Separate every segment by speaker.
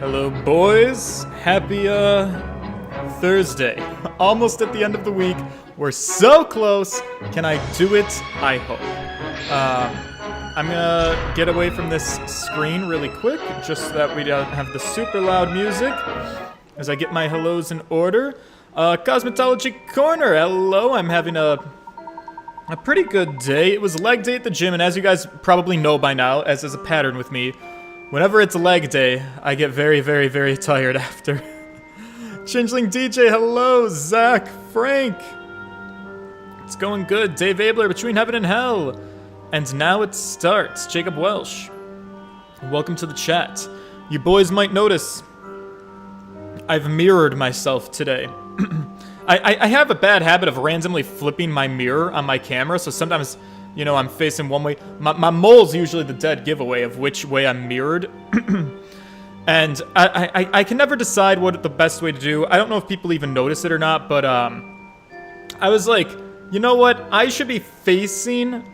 Speaker 1: Hello, boys. Happy, Thursday. Almost at the end of the week. We're so close. Can I do it? I hope. I'm gonna get away from this screen really quick, just so that we don't have the super loud music, as I get my hellos in order. Cosmetology Corner, hello. I'm having a pretty good day. It was leg day at the gym, and as you guys probably know by now, as is a pattern with me, whenever it's leg day, I get very, very, very tired after. Changeling DJ, hello. Zach, Frank. It's going good. Dave Abler, Between Heaven and Hell. And now it starts. Jacob Welsh. Welcome to the chat. You boys might notice I've mirrored myself today. I have a bad habit of randomly flipping my mirror on my camera, so sometimes, you know, I'm facing one way. My mole's usually the dead giveaway of which way I'm mirrored. And I can never decide what the best way to do. I don't know if people even notice it or not, but I was like, you know what? I should be facing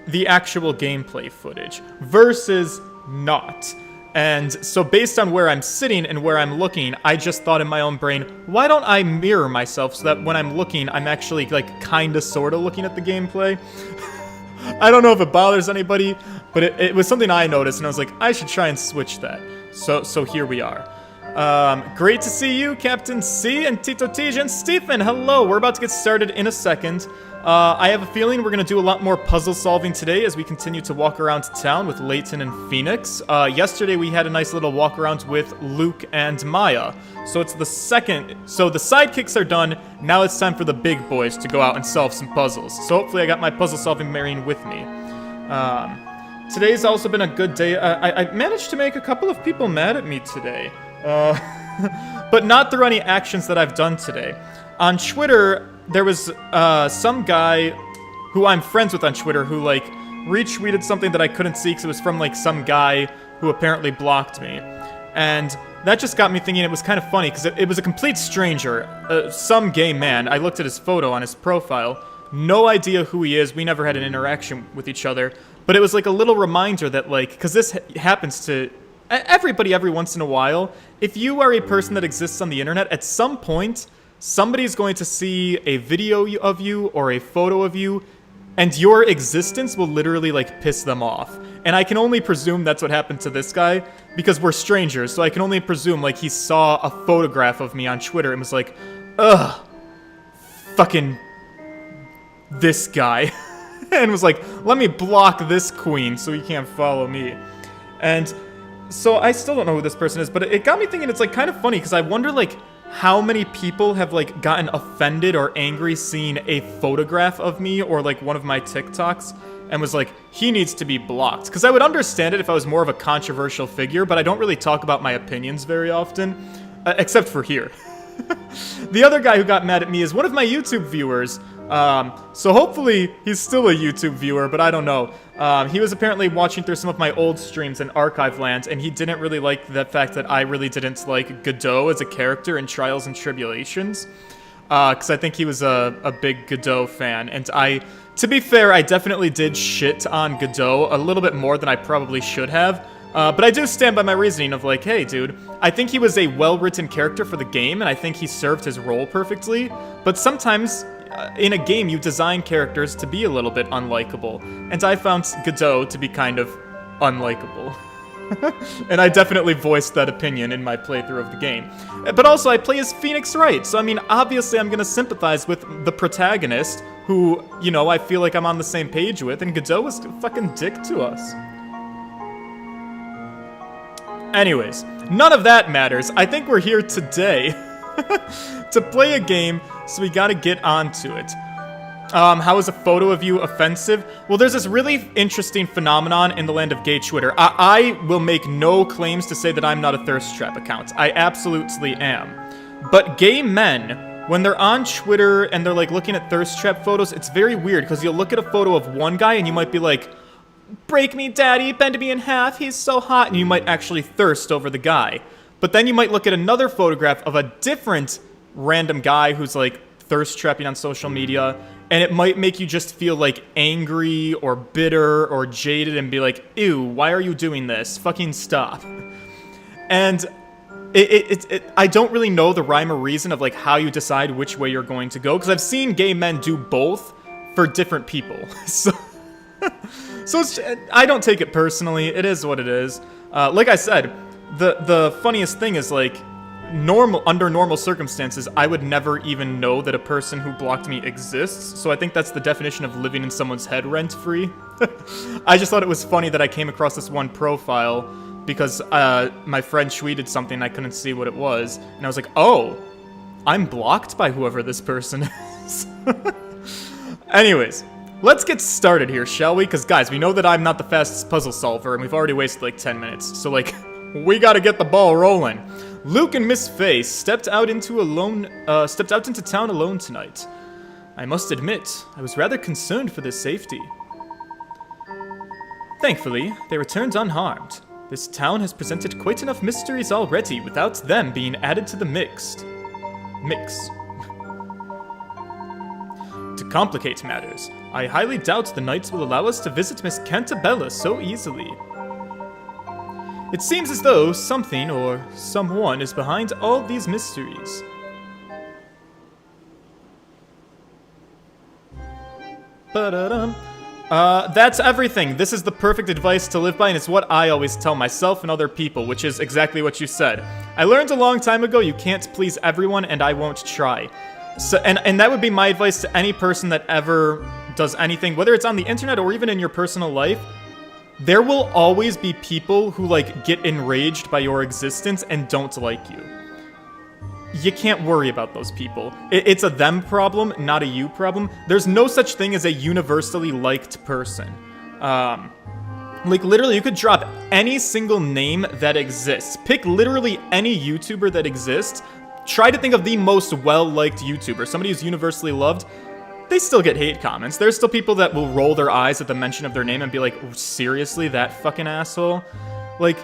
Speaker 1: the actual gameplay footage versus not. And so based on where I'm sitting and where I'm looking, I just thought in my own brain, why don't I mirror myself so that when I'm looking, I'm actually like kinda sorta looking at the gameplay. I don't know if it bothers anybody, but it was something I noticed, and I was like, I should try and switch that. So here we are. Great to see you, Captain C and Tito Tej and Stephen. Hello, we're about to get started in a second. I have a feeling we're going to do a lot more puzzle solving today as we continue to walk around town with Layton and Phoenix. Yesterday we had a nice little walk around with Luke and Maya. So it's the second. So the sidekicks are done. Now it's time for the big boys to go out and solve some puzzles. So hopefully I got my puzzle solving Marine with me. Today's also been a good day. I managed to make a couple of people mad at me today. But not through any actions that I've done today. On Twitter, there was some guy who I'm friends with on Twitter who, like, retweeted something that I couldn't see because it was from, like, some guy who apparently blocked me. And that just got me thinking it was kind of funny because it was a complete stranger, some gay man. I looked at his photo on his profile. No idea who he is. We never had an interaction with each other. But it was, like, a little reminder that, like, because this happens to everybody every once in a while. If you are a person that exists on the internet, at some point, somebody's going to see a video of you or a photo of you, and your existence will literally, like, piss them off. And I can only presume that's what happened to this guy, because we're strangers, so I can only presume, like, he saw a photograph of me on Twitter and was like, ugh, fucking this guy. And was like, let me block this queen so he can't follow me. And so I still don't know who this person is, but it got me thinking it's, like, kind of funny, because I wonder, like, how many people have, like, gotten offended or angry seeing a photograph of me or, like, one of my TikToks and was like, he needs to be blocked. Because I would understand it if I was more of a controversial figure, but I don't really talk about my opinions very often, except for here. The other guy who got mad at me is one of my YouTube viewers. So hopefully he's still a YouTube viewer, but I don't know. He was apparently watching through some of my old streams in Archive Land, and he didn't really like the fact that I really didn't like Godot as a character in Trials and Tribulations. Because I think he was a big Godot fan, and to be fair, I definitely did shit on Godot a little bit more than I probably should have. But I do stand by my reasoning of, like, hey, dude, I think he was a well-written character for the game, and I think he served his role perfectly. But sometimes, in a game, you design characters to be a little bit unlikable. And I found Godot to be kind of unlikable. And I definitely voiced that opinion in my playthrough of the game. But also, I play as Phoenix Wright, so I mean, obviously I'm gonna sympathize with the protagonist, who, you know, I feel like I'm on the same page with, and Godot was a fucking dick to us. Anyways, none of that matters. I think we're here today to play a game, so we gotta get onto it. How is a photo of you offensive? Well, there's this really interesting phenomenon in the land of gay Twitter. I will make no claims to say that I'm not a thirst trap account. I absolutely am. But gay men, when they're on Twitter and they're, like, looking at thirst trap photos, it's very weird, because you'll look at a photo of one guy and you might be like, break me, daddy, bend me in half, he's so hot, and you might actually thirst over the guy. But then you might look at another photograph of a different random guy who's, like, thirst trapping on social media, and it might make you just feel, like, angry or bitter or jaded and be like, ew, why are you doing this? Fucking stop. And I don't really know the rhyme or reason of like how you decide which way you're going to go, because I've seen gay men do both for different people. So I don't take it personally. It is what it is. Like I said, the funniest thing is like under normal circumstances, I would never even know that a person who blocked me exists. So I think that's the definition of living in someone's head rent-free. I just thought it was funny that I came across this one profile because my friend tweeted something, I couldn't see what it was, and I was like, oh, I'm blocked by whoever this person is. Anyways, let's get started here, shall we? Because, guys, we know that I'm not the fastest puzzle solver, and we've already wasted, like, 10 minutes. So, like, we gotta get the ball rolling. Luke and Miss Faye stepped out into town alone tonight. I must admit, I was rather concerned for their safety. Thankfully, they returned unharmed. This town has presented quite enough mysteries already without them being added to the mix. To complicate matters, I highly doubt the knights will allow us to visit Miss Cantabella so easily. It seems as though something or someone is behind all these mysteries. Ba-da-dum. That's everything. This is the perfect advice to live by, and it's what I always tell myself and other people, which is exactly what you said. I learned a long time ago you can't please everyone, and I won't try. So, and that would be my advice to any person that ever does anything, whether it's on the internet or even in your personal life. There will always be people who, like, get enraged by your existence and don't like you. You can't worry about those people. It's a them problem, not a you problem. There's no such thing as a universally liked person. Like, literally, you could drop any single name that exists. Pick literally any YouTuber that exists. Try to think of the most well-liked YouTuber, somebody who's universally loved. They still get hate comments. There's still people that will roll their eyes at the mention of their name and be like, seriously, that fucking asshole? Like,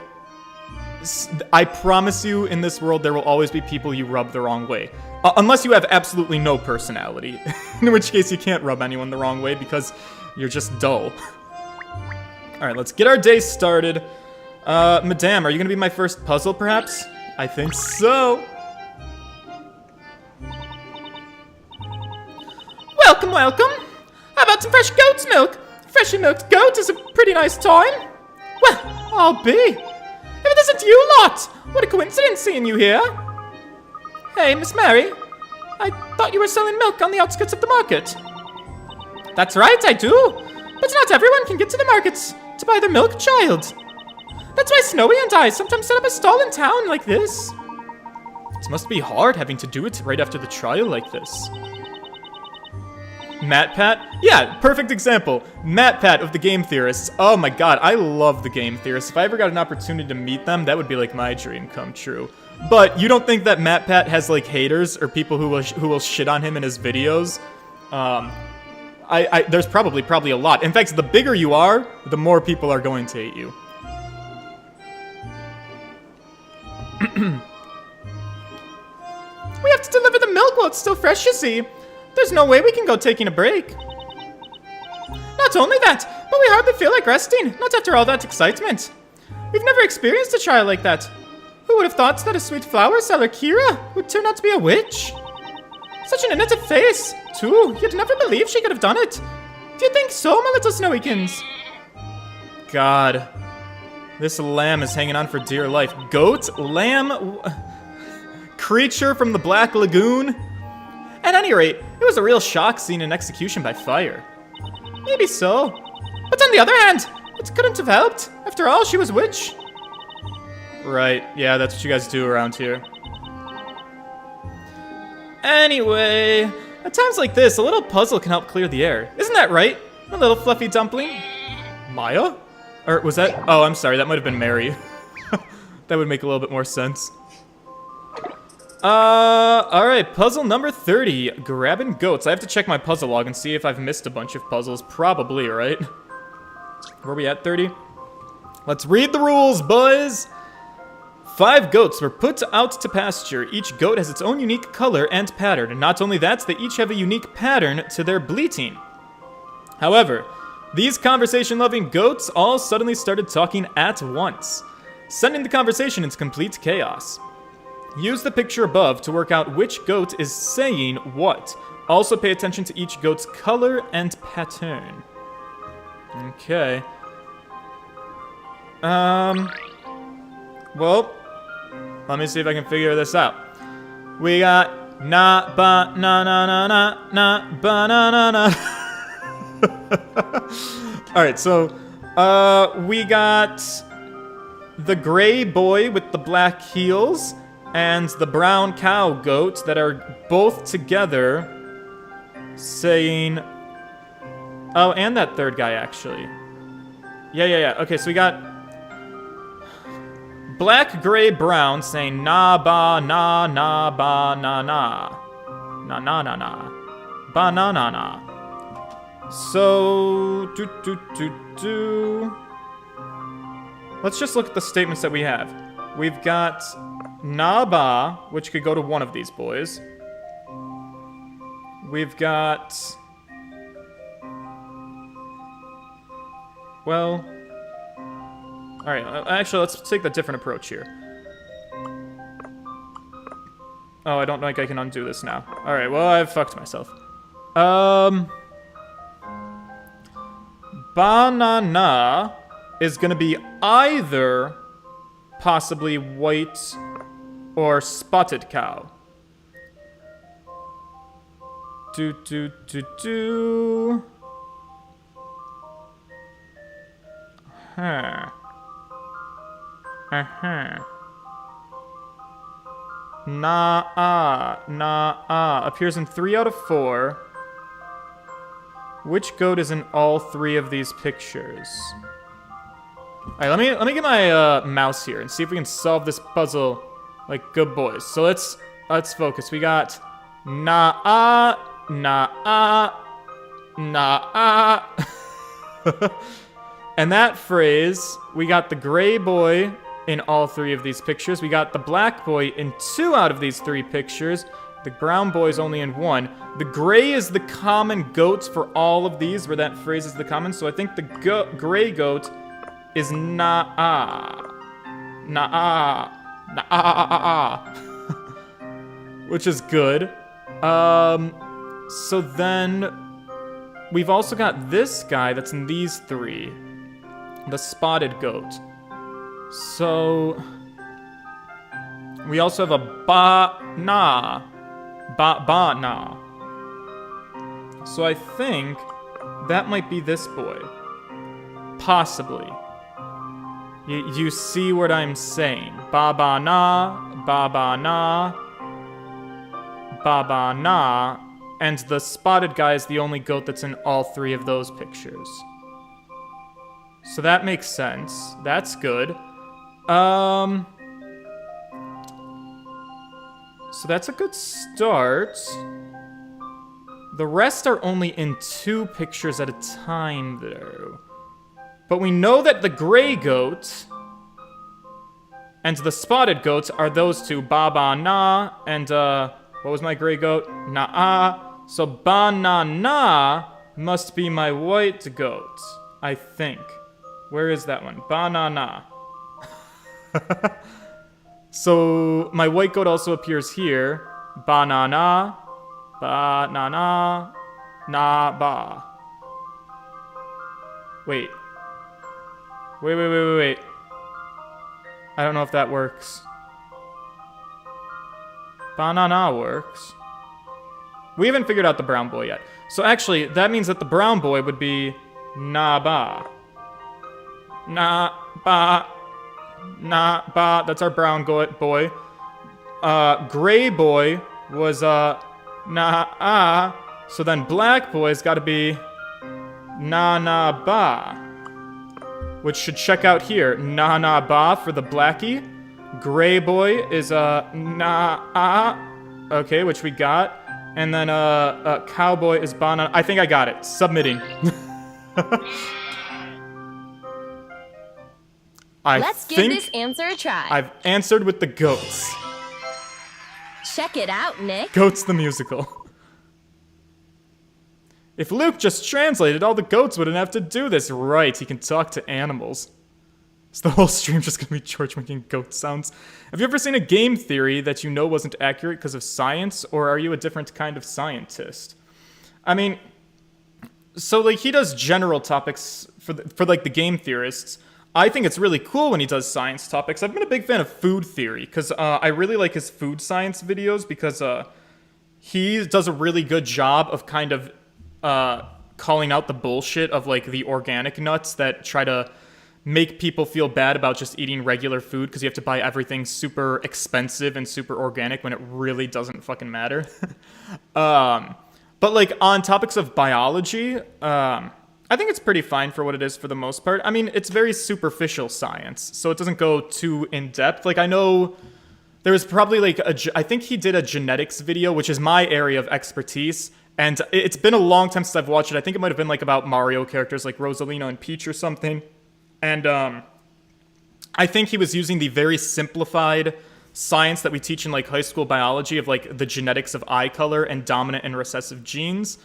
Speaker 1: I promise you, in this world, there will always be people you rub the wrong way. Unless you have absolutely no personality. In which case, you can't rub anyone the wrong way because you're just dull. Alright, let's get our day started. Madame, are you gonna be my first puzzle, perhaps? I think so. Welcome, welcome. How about some fresh goat's milk? Freshly milked goat is a pretty nice time. Well, I'll be. If it isn't you lot! What a coincidence seeing you here. Hey, Miss Mary. I thought you were selling milk on the outskirts of the market. That's right, I do. But not everyone can get to the markets to buy their milk, child. That's why Snowy and I sometimes set up a stall in town like this. It must be hard having to do it right after the trial like this. MatPat? Yeah, perfect example. MatPat of the Game Theorists. Oh my god, I love the Game Theorists. If I ever got an opportunity to meet them, that would be like my dream come true. But you don't think that MatPat has like haters or people who will shit on him in his videos? There's probably a lot. In fact, the bigger you are, the more people are going to hate you. We have to deliver the milk while it's still fresh, you see. There's no way we can go taking a break. Not only that, but we hardly feel like resting, not after all that excitement. We've never experienced a trial like that. Who would have thought that a sweet flower seller, Kira, would turn out to be a witch? Such an innocent face, too. You'd never believe she could have done it. Do you think so, my little snowykins? God. This lamb is hanging on for dear life. Goat? Lamb? Creature from the Black Lagoon? At any rate, it was a real shock seeing an execution by fire. Maybe so. But on the other hand, it couldn't have helped. After all, she was a witch. Right, yeah, that's what you guys do around here. Anyway, at times like this, a little puzzle can help clear the air. Isn't that right, a little fluffy dumpling? Maya? Or was that... Oh, I'm sorry, that might have been Mary. That would make a little bit more sense. Alright, puzzle number 30, grabbing goats. I have to check my puzzle log and see if I've missed a bunch of puzzles. Probably, right? Where are we at, 30? Let's read the rules, boys! 5 goats were put out to pasture. Each goat has its own unique color and pattern. And not only that, they each have a unique pattern to their bleating. However, these conversation-loving goats all suddenly started talking at once, sending the conversation into complete chaos. Use the picture above to work out which goat is saying what. Also pay attention to each goat's color and pattern. Okay. Well, let me see if I can figure this out. We got na ba na na na na na ba na na na. Alright, so we got the gray boy with the black heels and the brown cow goat that are both together saying... Oh, and that third guy, actually. Yeah. Okay, so we got black, gray, brown saying na ba na na ba na na. Na na na na. Ba na na na. So... Let's just look at the statements that we have. We've got na ba, which could go to one of these boys. We've got... Well... Alright, actually, let's take the different approach here. Oh, I don't think I can undo this now. Alright, well, I've fucked myself. Banana is gonna be either possibly white or spotted cow. Nah. Appears in 3 out of 4. Which goat is in all 3 of these pictures? Alright, let me get my mouse here and see if we can solve this puzzle like good boys. So let's focus. We got nah. And that phrase, we got the gray boy in all 3 of these pictures. We got the black boy in 2 out of these 3 pictures. The brown boy is only in 1. The gray is the common goat for all of these, where that phrase is the common. So I think the gray goat is nah. Which is good. So then we've also got this guy that's in these 3. The spotted goat. So we also have a ba-na. Ba-na. So I think that might be this boy. Possibly. You see what I'm saying. Ba-ba-na, ba-ba-na, ba-ba-na, and the spotted guy is the only goat that's in all 3 of those pictures. So that makes sense. That's good. So that's a good start. The rest are only in 2 pictures at a time, though. But we know that the gray goat and the spotted goat are those 2, ba-ba-na, and, what was my gray goat? Na-ah. So ba-na-na must be my white goat, I think. Where is that one? Ba-na-na. So my white goat also appears here. Ba-na-na, ba-na-na, na-ba. Wait. Wait. I don't know if that works. Ba-na-na works. We haven't figured out the brown boy yet. So actually, that means that the brown boy would be na-ba. Na-ba. Na-ba. That's our brown boy. Gray boy was na-ah. So then black boy's gotta be na-na-ba. Which should check out here. Na-na-ba for the blackie. Gray boy is na-ah. Okay, which we got. And then cowboy is ba-na. I think I got it. Submitting.
Speaker 2: Let's give this answer a try.
Speaker 1: I've answered with the goats.
Speaker 2: Check it out, Nick.
Speaker 1: Goats the musical. If Luke just translated, all the goats wouldn't have to do this. Right, he can talk to animals. Is the whole stream just gonna be George making goat sounds? Have you ever seen a game theory that you know wasn't accurate because of science, or are you a different kind of scientist? I mean, so like he does general topics for like the game theorists. I think it's really cool when he does science topics. I've been a big fan of food theory because I really like his food science videos because he does a really good job of kind of calling out the bullshit of like the organic nuts that try to make people feel bad about just eating regular food because you have to buy everything super expensive and super organic when it really doesn't fucking matter. But like on topics of biology, I think it's pretty fine for what it is for the most part. I mean, it's very superficial science, so it doesn't go too in depth. Like I know there was probably like I think he did a genetics video, which is my area of expertise. And it's been a long time since I've watched it. I think it might have been like about Mario characters like Rosalina and Peach or something. And I think he was using the very simplified science that we teach in like high school biology of like the genetics of eye color and dominant and recessive genes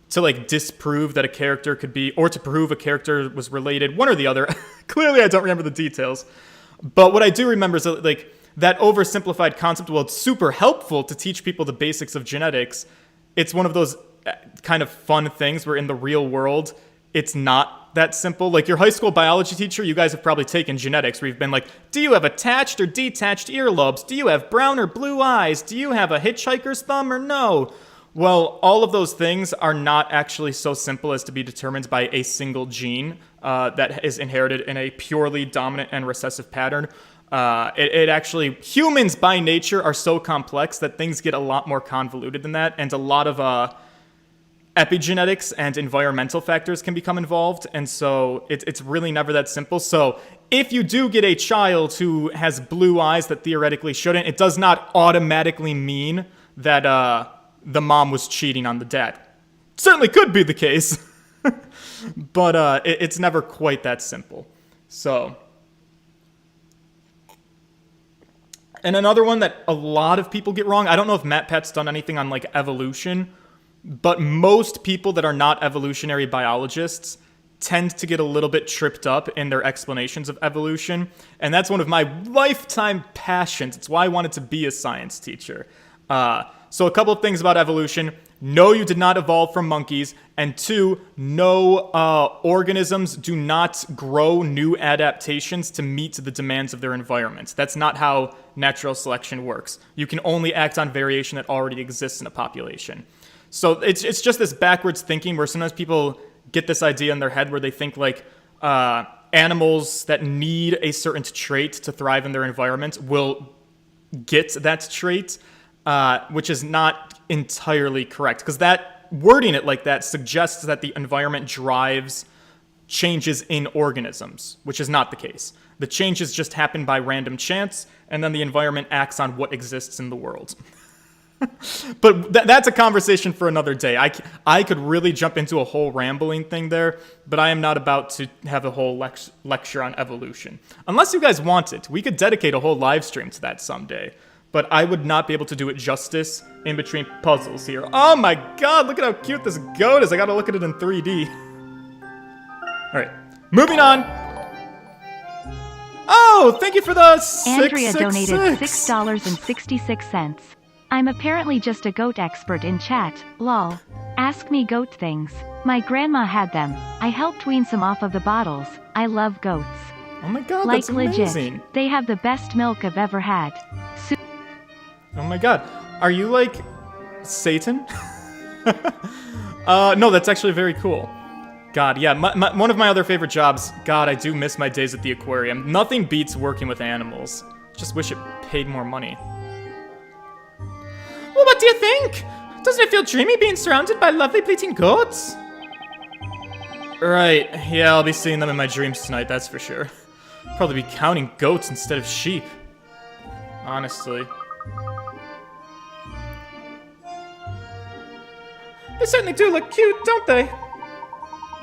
Speaker 1: to like disprove that a character could be, or to prove a character was related, one or the other. Clearly I don't remember the details. But what I do remember is that like that oversimplified concept, well, it's super helpful to teach people the basics of genetics. It's one of those kind of fun things where in the real world, it's not that simple. Like your high school biology teacher, you guys have probably taken genetics where you've been like, do you have attached or detached earlobes? Do you have brown or blue eyes? Do you have a hitchhiker's thumb or no? Well, all of those things are not actually so simple as to be determined by a single gene that is inherited in a purely dominant and recessive pattern. It actually, humans by nature are so complex that things get a lot more convoluted than that, and a lot of epigenetics and environmental factors can become involved, and so it's really never that simple. So if you do get a child who has blue eyes that theoretically shouldn't, it does not automatically mean that the mom was cheating on the dad. Certainly could be the case, but it's never quite that simple. So, and another one that a lot of people get wrong, I don't know if MatPat's done anything on like evolution, but most people that are not evolutionary biologists tend to get a little bit tripped up in their explanations of evolution, and that's one of my lifetime passions. It's why I wanted to be a science teacher. So a couple of things about evolution. No, you did not evolve from monkeys. And two, no organisms do not grow new adaptations to meet the demands of their environment. That's not how natural selection works. You can only act on variation that already exists in a population. So it's just this backwards thinking where sometimes people get this idea in their head where they think like animals that need a certain trait to thrive in their environment will get that trait. Which is not entirely correct, because that wording it like that suggests that the environment drives changes in organisms, which is not the case. The changes just happen by random chance, and then the environment acts on what exists in the world. But that's a conversation for another day. I could really jump into a whole rambling thing there, but I am not about to have a whole lecture on evolution. Unless you guys want it, we could dedicate a whole live stream to that someday. But I would not be able to do it justice in between puzzles here. Oh my god, look at how cute this goat is. I gotta look at it in 3D. Alright, moving on. Oh, thank you for the
Speaker 3: Andrea donated $6.66. I'm apparently just a goat expert in chat, lol. Ask me goat things. My grandma had them. I helped wean some off of the bottles. I love goats.
Speaker 1: Oh my god,
Speaker 3: like
Speaker 1: that's amazing.
Speaker 3: Legit. They have the best milk I've ever had.
Speaker 1: Oh my god. Are you like Satan? No, that's actually very cool. God, yeah, one of my other favorite jobs. God, I do miss my days at the aquarium. Nothing beats working with animals. Just wish it paid more money. Well, what do you think? Doesn't it feel dreamy being surrounded by lovely bleating goats? Right, yeah, I'll be seeing them in my dreams tonight, that's for sure. Probably be counting goats instead of sheep. Honestly. They certainly do look cute, don't they?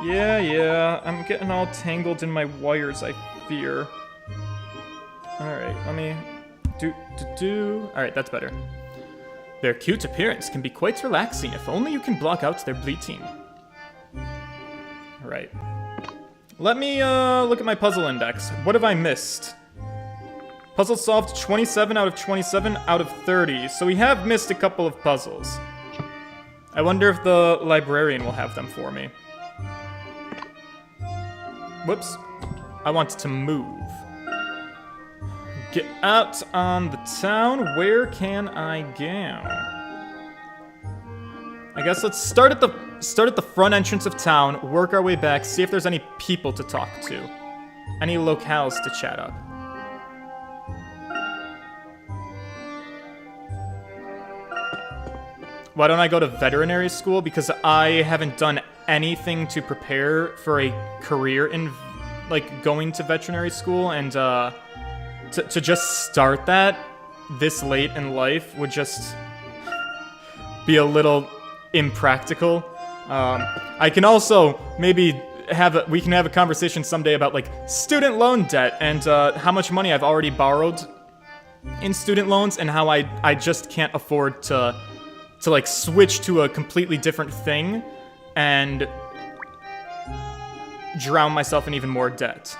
Speaker 1: Yeah, I'm getting all tangled in my wires, I fear. Alright, let me... Alright, that's better. Their cute appearance can be quite relaxing if only you can block out their bleating. Right. Let me look at my puzzle index. What have I missed? Puzzle solved 27 out of 27 out of 30, so we have missed a couple of puzzles. I wonder if the librarian will have them for me. Whoops. I want to move. Get out on the town. Where can I go? I guess let's start at the front entrance of town, work our way back, see if there's any people to talk to. Any locales to chat up. Why don't I go to veterinary school? Because I haven't done anything to prepare for a career in, like, going to veterinary school, and to just start that this late in life would just be a little impractical. I can also maybe we can have a conversation someday about, like, student loan debt and how much money I've already borrowed in student loans and how I just can't afford to like switch to a completely different thing and drown myself in even more debt.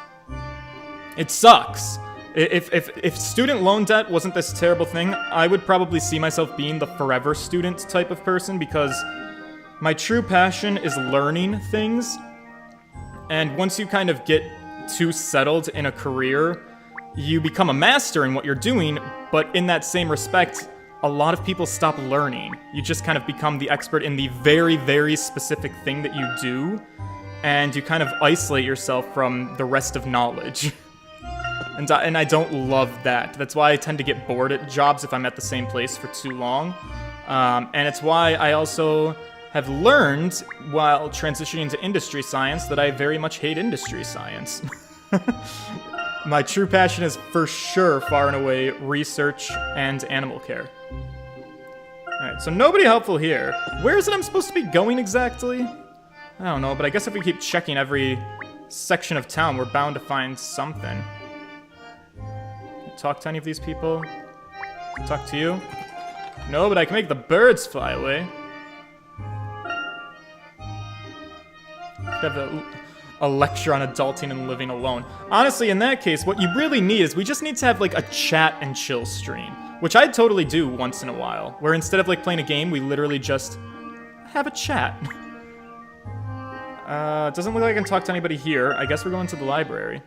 Speaker 1: It sucks. If student loan debt wasn't this terrible thing, I would probably see myself being the forever student type of person, because my true passion is learning things. And once you kind of get too settled in a career, you become a master in what you're doing, but in that same respect, a lot of people stop learning. You just kind of become the expert in the very, very specific thing that you do, and you kind of isolate yourself from the rest of knowledge. And I don't love that. That's why I tend to get bored at jobs if I'm at the same place for too long. And it's why I also have learned, while transitioning to industry science, that I very much hate industry science. My true passion is for sure, far and away, research and animal care. Alright, so nobody helpful here. Where is it I'm supposed to be going exactly? I don't know, but I guess if we keep checking every section of town, we're bound to find something. Talk to any of these people? Talk to you? No, but I can make the birds fly away. Could have a lecture on adulting and living alone. Honestly, in that case, what you really need is we just need to have, like, a chat and chill stream, which I'd totally do once in a while, where instead of, like, playing a game, we literally just have a chat. Doesn't look like I can talk to anybody here. I guess we're going to the library.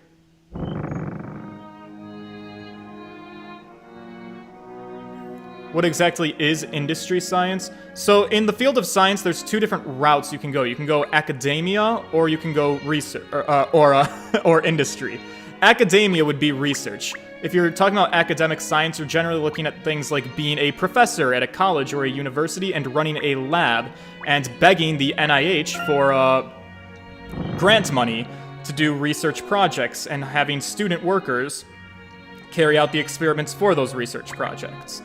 Speaker 1: What exactly is industry science? So in the field of science, there's two different routes you can go. You can go academia, or you can go research, or industry. Academia would be research. If you're talking about academic science, you're generally looking at things like being a professor at a college or a university and running a lab and begging the NIH for grant money to do research projects and having student workers carry out the experiments for those research projects.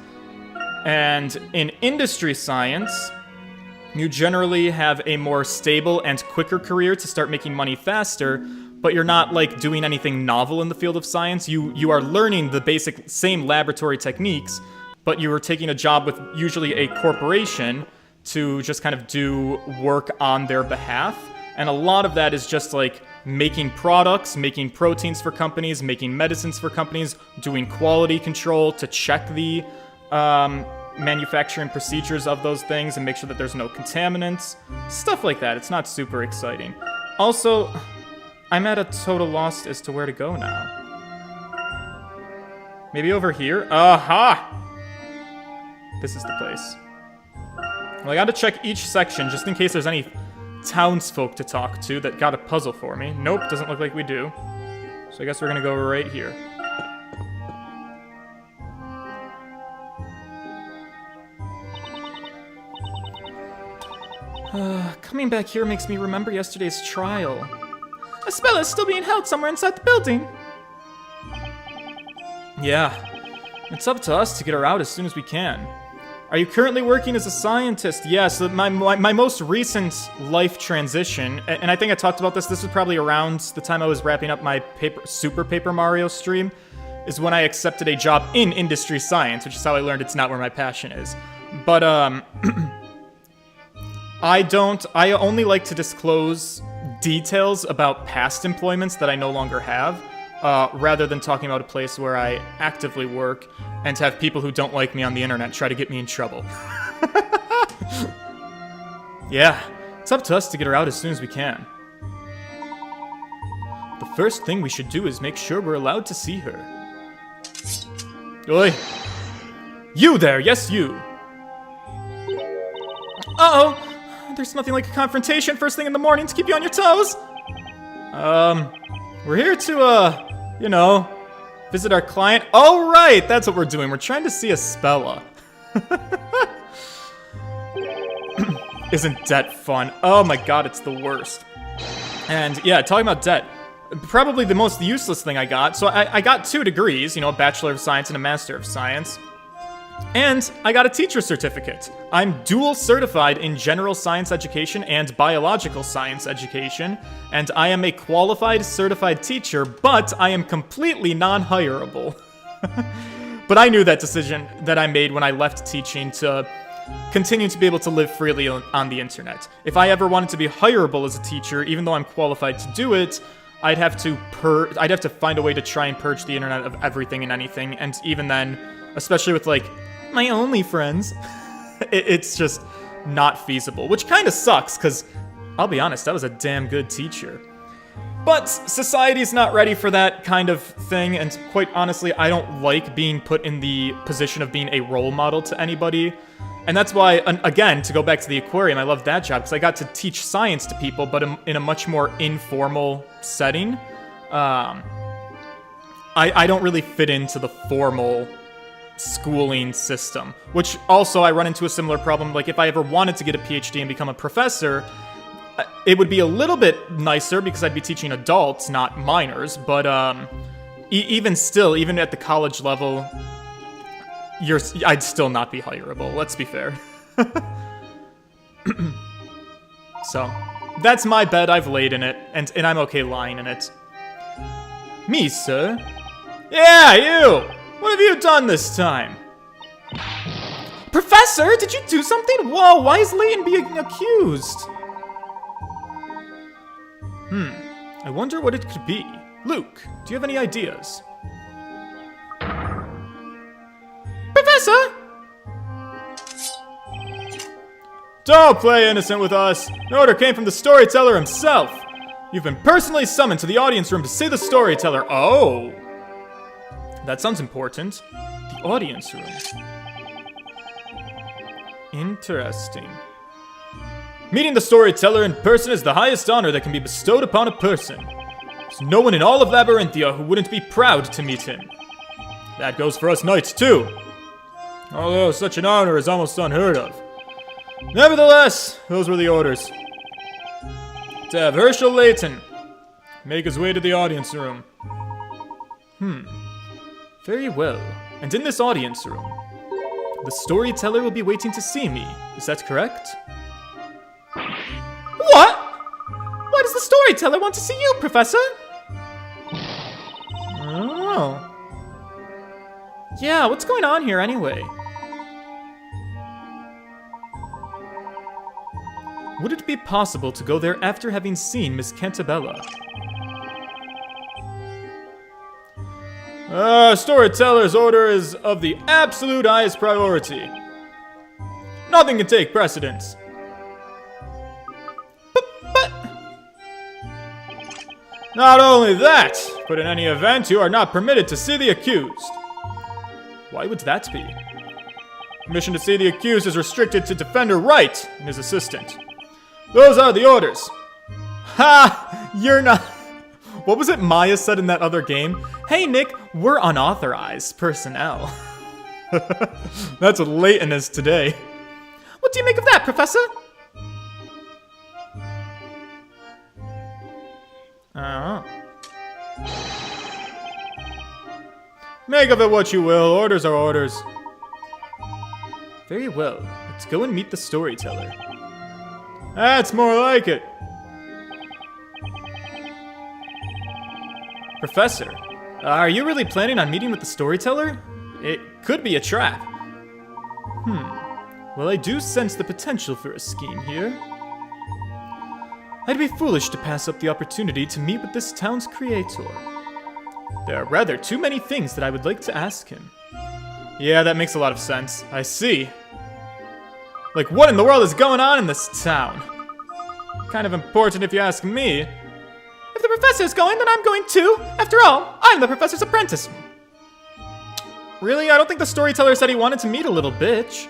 Speaker 1: And in industry science, you generally have a more stable and quicker career to start making money faster, but you're not, like, doing anything novel in the field of science. You are learning the basic same laboratory techniques, but you are taking a job with usually a corporation to just kind of do work on their behalf. And a lot of that is just, like, making products, making proteins for companies, making medicines for companies, doing quality control to check the manufacturing procedures of those things and make sure that there's no contaminants. Stuff like that. It's not super exciting. Also, I'm at a total loss as to where to go now. Maybe over here? Aha! This is the place. Well, I gotta check each section just in case there's any townsfolk to talk to that got a puzzle for me. Nope, doesn't look like we do. So I guess we're gonna go right here. Coming back here makes me remember yesterday's trial. Espella is still being held somewhere inside the building. Yeah, it's up to us to get her out as soon as we can. Are you currently working as a scientist? Yes, my most recent life transition, and I think I talked about this was probably around the time I was wrapping up my Super Paper Mario stream, is when I accepted a job in industry science, which is how I learned it's not where my passion is. But, I only like to disclose details about past employments that I no longer have, rather than talking about a place where I actively work and have people who don't like me on the internet try to get me in trouble. Yeah, it's up to us to get her out as soon as we can. The first thing we should do is make sure we're allowed to see her. Oi! You there, yes you! Uh-oh! There's nothing like a confrontation first thing in the morning to keep you on your toes! We're here to, you know, visit our client. Oh, right! That's what we're doing. We're trying to see Espella. Isn't debt fun? Oh my god, it's the worst. And yeah, talking about debt, probably the most useless thing I got. So I got 2 degrees, you know, a Bachelor of Science and a Master of Science. And I got a teacher certificate. I'm dual certified in general science education and biological science education, and I am a qualified certified teacher, but I am completely non-hireable. But I knew that decision that I made when I left teaching to continue to be able to live freely on the internet. If I ever wanted to be hireable as a teacher, even though I'm qualified to do it, I'd have to find a way to try and purge the internet of everything and anything, and even then, especially with, like, my only friends, it's just not feasible, which kind of sucks, because, I'll be honest, I was a damn good teacher. But society's not ready for that kind of thing, and quite honestly, I don't like being put in the position of being a role model to anybody. And that's why, again, to go back to the aquarium, I love that job, because I got to teach science to people, but in a much more informal setting. I don't really fit into the formal schooling system, which also I run into a similar problem. Like, if I ever wanted to get a PhD and become a professor, it would be a little bit nicer because I'd be teaching adults, not minors, but even still, even at the college level, I'd still not be hireable, let's be fair. So, that's my bed, I've laid in it, and I'm okay lying in it. Me, sir? Yeah, you! What have you done this time? Professor, did you do something? Whoa, why is Layton being accused? I wonder what it could be. Luke, do you have any ideas? Professor! Don't play innocent with us. The order came from the storyteller himself. You've been personally summoned to the audience room to see the storyteller. Oh! That sounds important. The audience room. Interesting. Meeting the storyteller in person is the highest honor that can be bestowed upon a person. There's no one in all of Labyrinthia who wouldn't be proud to meet him. That goes for us knights, too. Although such an honor is almost unheard of. Nevertheless, those were the orders. To have Herschel Layton make his way to the audience room. Very well. And in this audience room, the storyteller will be waiting to see me. Is that correct? What? Why does the storyteller want to see you, Professor? Oh. Yeah, what's going on here anyway? Would it be possible to go there after having seen Miss Cantabella? Storyteller's order is of the absolute highest priority. Nothing can take precedence. But... Not only that, but in any event, you are not permitted to see the accused. Why would that be? Permission to see the accused is restricted to Defender Wright and his assistant. Those are the orders. Ha! You're not... What was it Maya said in that other game? Hey, Nick, we're unauthorized personnel. That's what Layton is today. What do you make of that, Professor? Make of it what you will. Orders are orders. Very well. Let's go and meet the storyteller. That's more like it. Professor, are you really planning on meeting with the storyteller? It could be a trap. Well, I do sense the potential for a scheme here. I'd be foolish to pass up the opportunity to meet with this town's creator. There are rather too many things that I would like to ask him. Yeah, that makes a lot of sense. I see. Like, what in the world is going on in this town? Kind of important if you ask me. If the professor's going, then I'm going too. After all, I'm the professor's apprentice. Really? I don't think the storyteller said he wanted to meet a little bitch.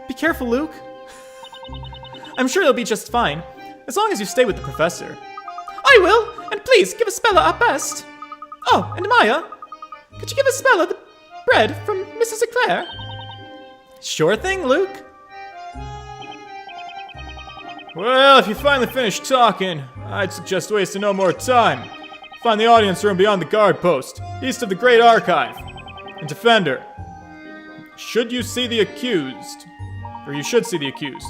Speaker 1: Be careful, Luke. I'm sure you'll be just fine, as long as you stay with the professor. I will, and please give Espella our best. Oh, and Maya, could you give Espella the bread from Mrs. Eclair? Sure thing, Luke. Well, if you finally finished talking, I'd suggest wasting no more time. Find the audience room beyond the guard post, east of the Great Archive. And Defender, should you see the accused, or you should see the accused.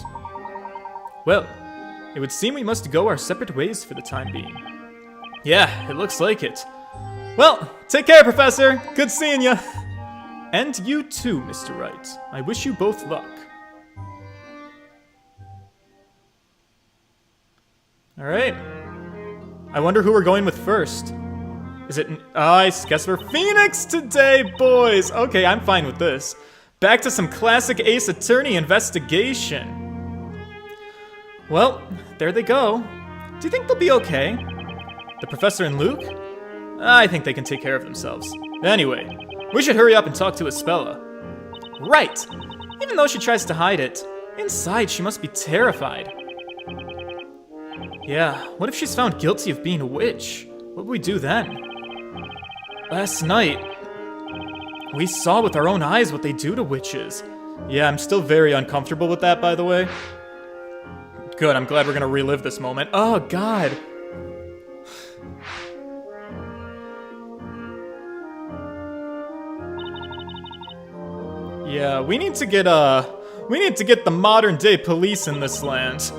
Speaker 1: Well, it would seem we must go our separate ways for the time being. Yeah, it looks like it. Well, take care, Professor. Good seeing you. And you too, Mr. Wright. I wish you both luck. Alright. I wonder who we're going with first. Is it... I guess we're Phoenix today, boys! Okay, I'm fine with this. Back to some classic Ace Attorney investigation. Well, there they go. Do you think they'll be okay? The Professor and Luke? I think they can take care of themselves. Anyway, we should hurry up and talk to Espella. Right! Even though she tries to hide it, inside she must be terrified. Yeah, what if she's found guilty of being a witch? What would we do then? Last night, we saw with our own eyes what they do to witches. Yeah, I'm still very uncomfortable with that, by the way. Good, I'm glad we're gonna relive this moment. Oh, God. Yeah, we need to get the modern day police in this land.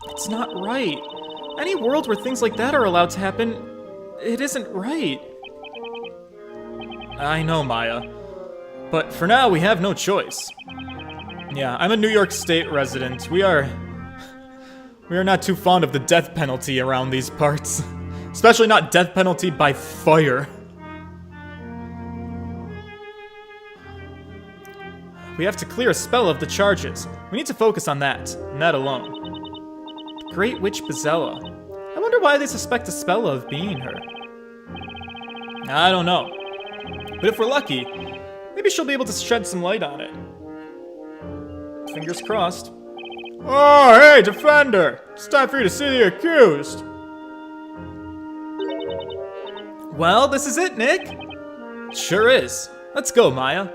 Speaker 1: It's not right. Any world where things like that are allowed to happen, it isn't right. I know, Maya. But for now, we have no choice. Yeah, I'm a New York State resident. We are not too fond of the death penalty around these parts. Especially not death penalty by fire. We have to clear Espella of the charges. We need to focus on that, and that alone. The Great Witch Bezella. I wonder why they suspect Espella of being her. I don't know. But if we're lucky, maybe she'll be able to shed some light on it. Fingers crossed. Oh, hey, Defender! It's time for you to see the accused! Well, this is it, Nick! Sure is. Let's go, Maya.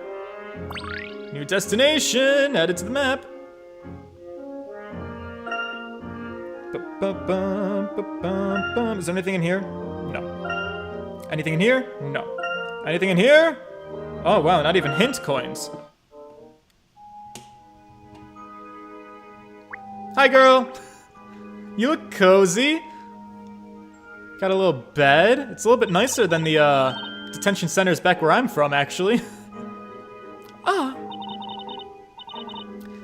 Speaker 1: New destination, added to the map. Is there anything in here? No. Anything in here? No. Anything in here? Oh, wow, not even hint coins. Hi, girl. You look cozy. Got a little bed. It's a little bit nicer than the detention centers back where I'm from, actually. Ah.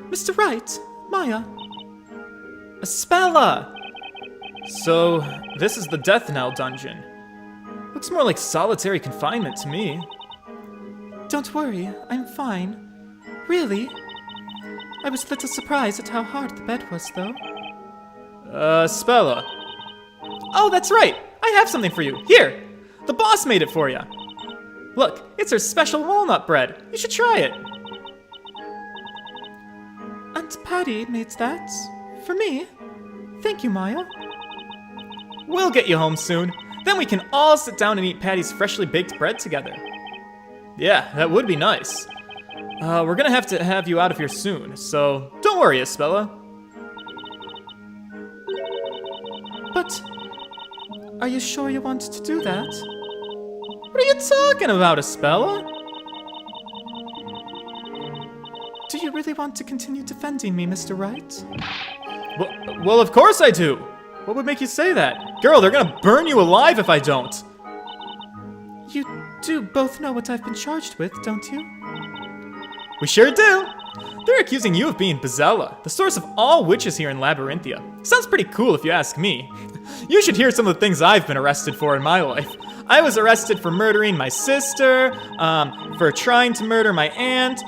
Speaker 1: Mr. Wright, Maya. Espella! So, this is the Death Knell dungeon. Looks more like solitary confinement to me. Don't worry, I'm fine. Really? I was a little surprised at how hard the bed was, though. Espella. Oh, that's right! I have something for you. Here! The boss made it for you. Look, it's her special walnut bread. You should try it. Aunt Patty made that. For me. Thank you, Maya. We'll get you home soon. Then we can all sit down and eat Patty's freshly baked bread together. Yeah, that would be nice. We're gonna have to have you out of here soon, so don't worry, Espella. But, are you sure you want to do that? What are you talking about, Espella? Do you really want to continue defending me, Mr. Wright? Well, of course I do! What would make you say that? Girl, they're gonna burn you alive if I don't! You do both know what I've been charged with, don't you? We sure do! They're accusing you of being Espella, the source of all witches here in Labyrinthia. Sounds pretty cool if you ask me. You should hear some of the things I've been arrested for in my life. I was arrested for murdering my sister, for trying to murder my aunt,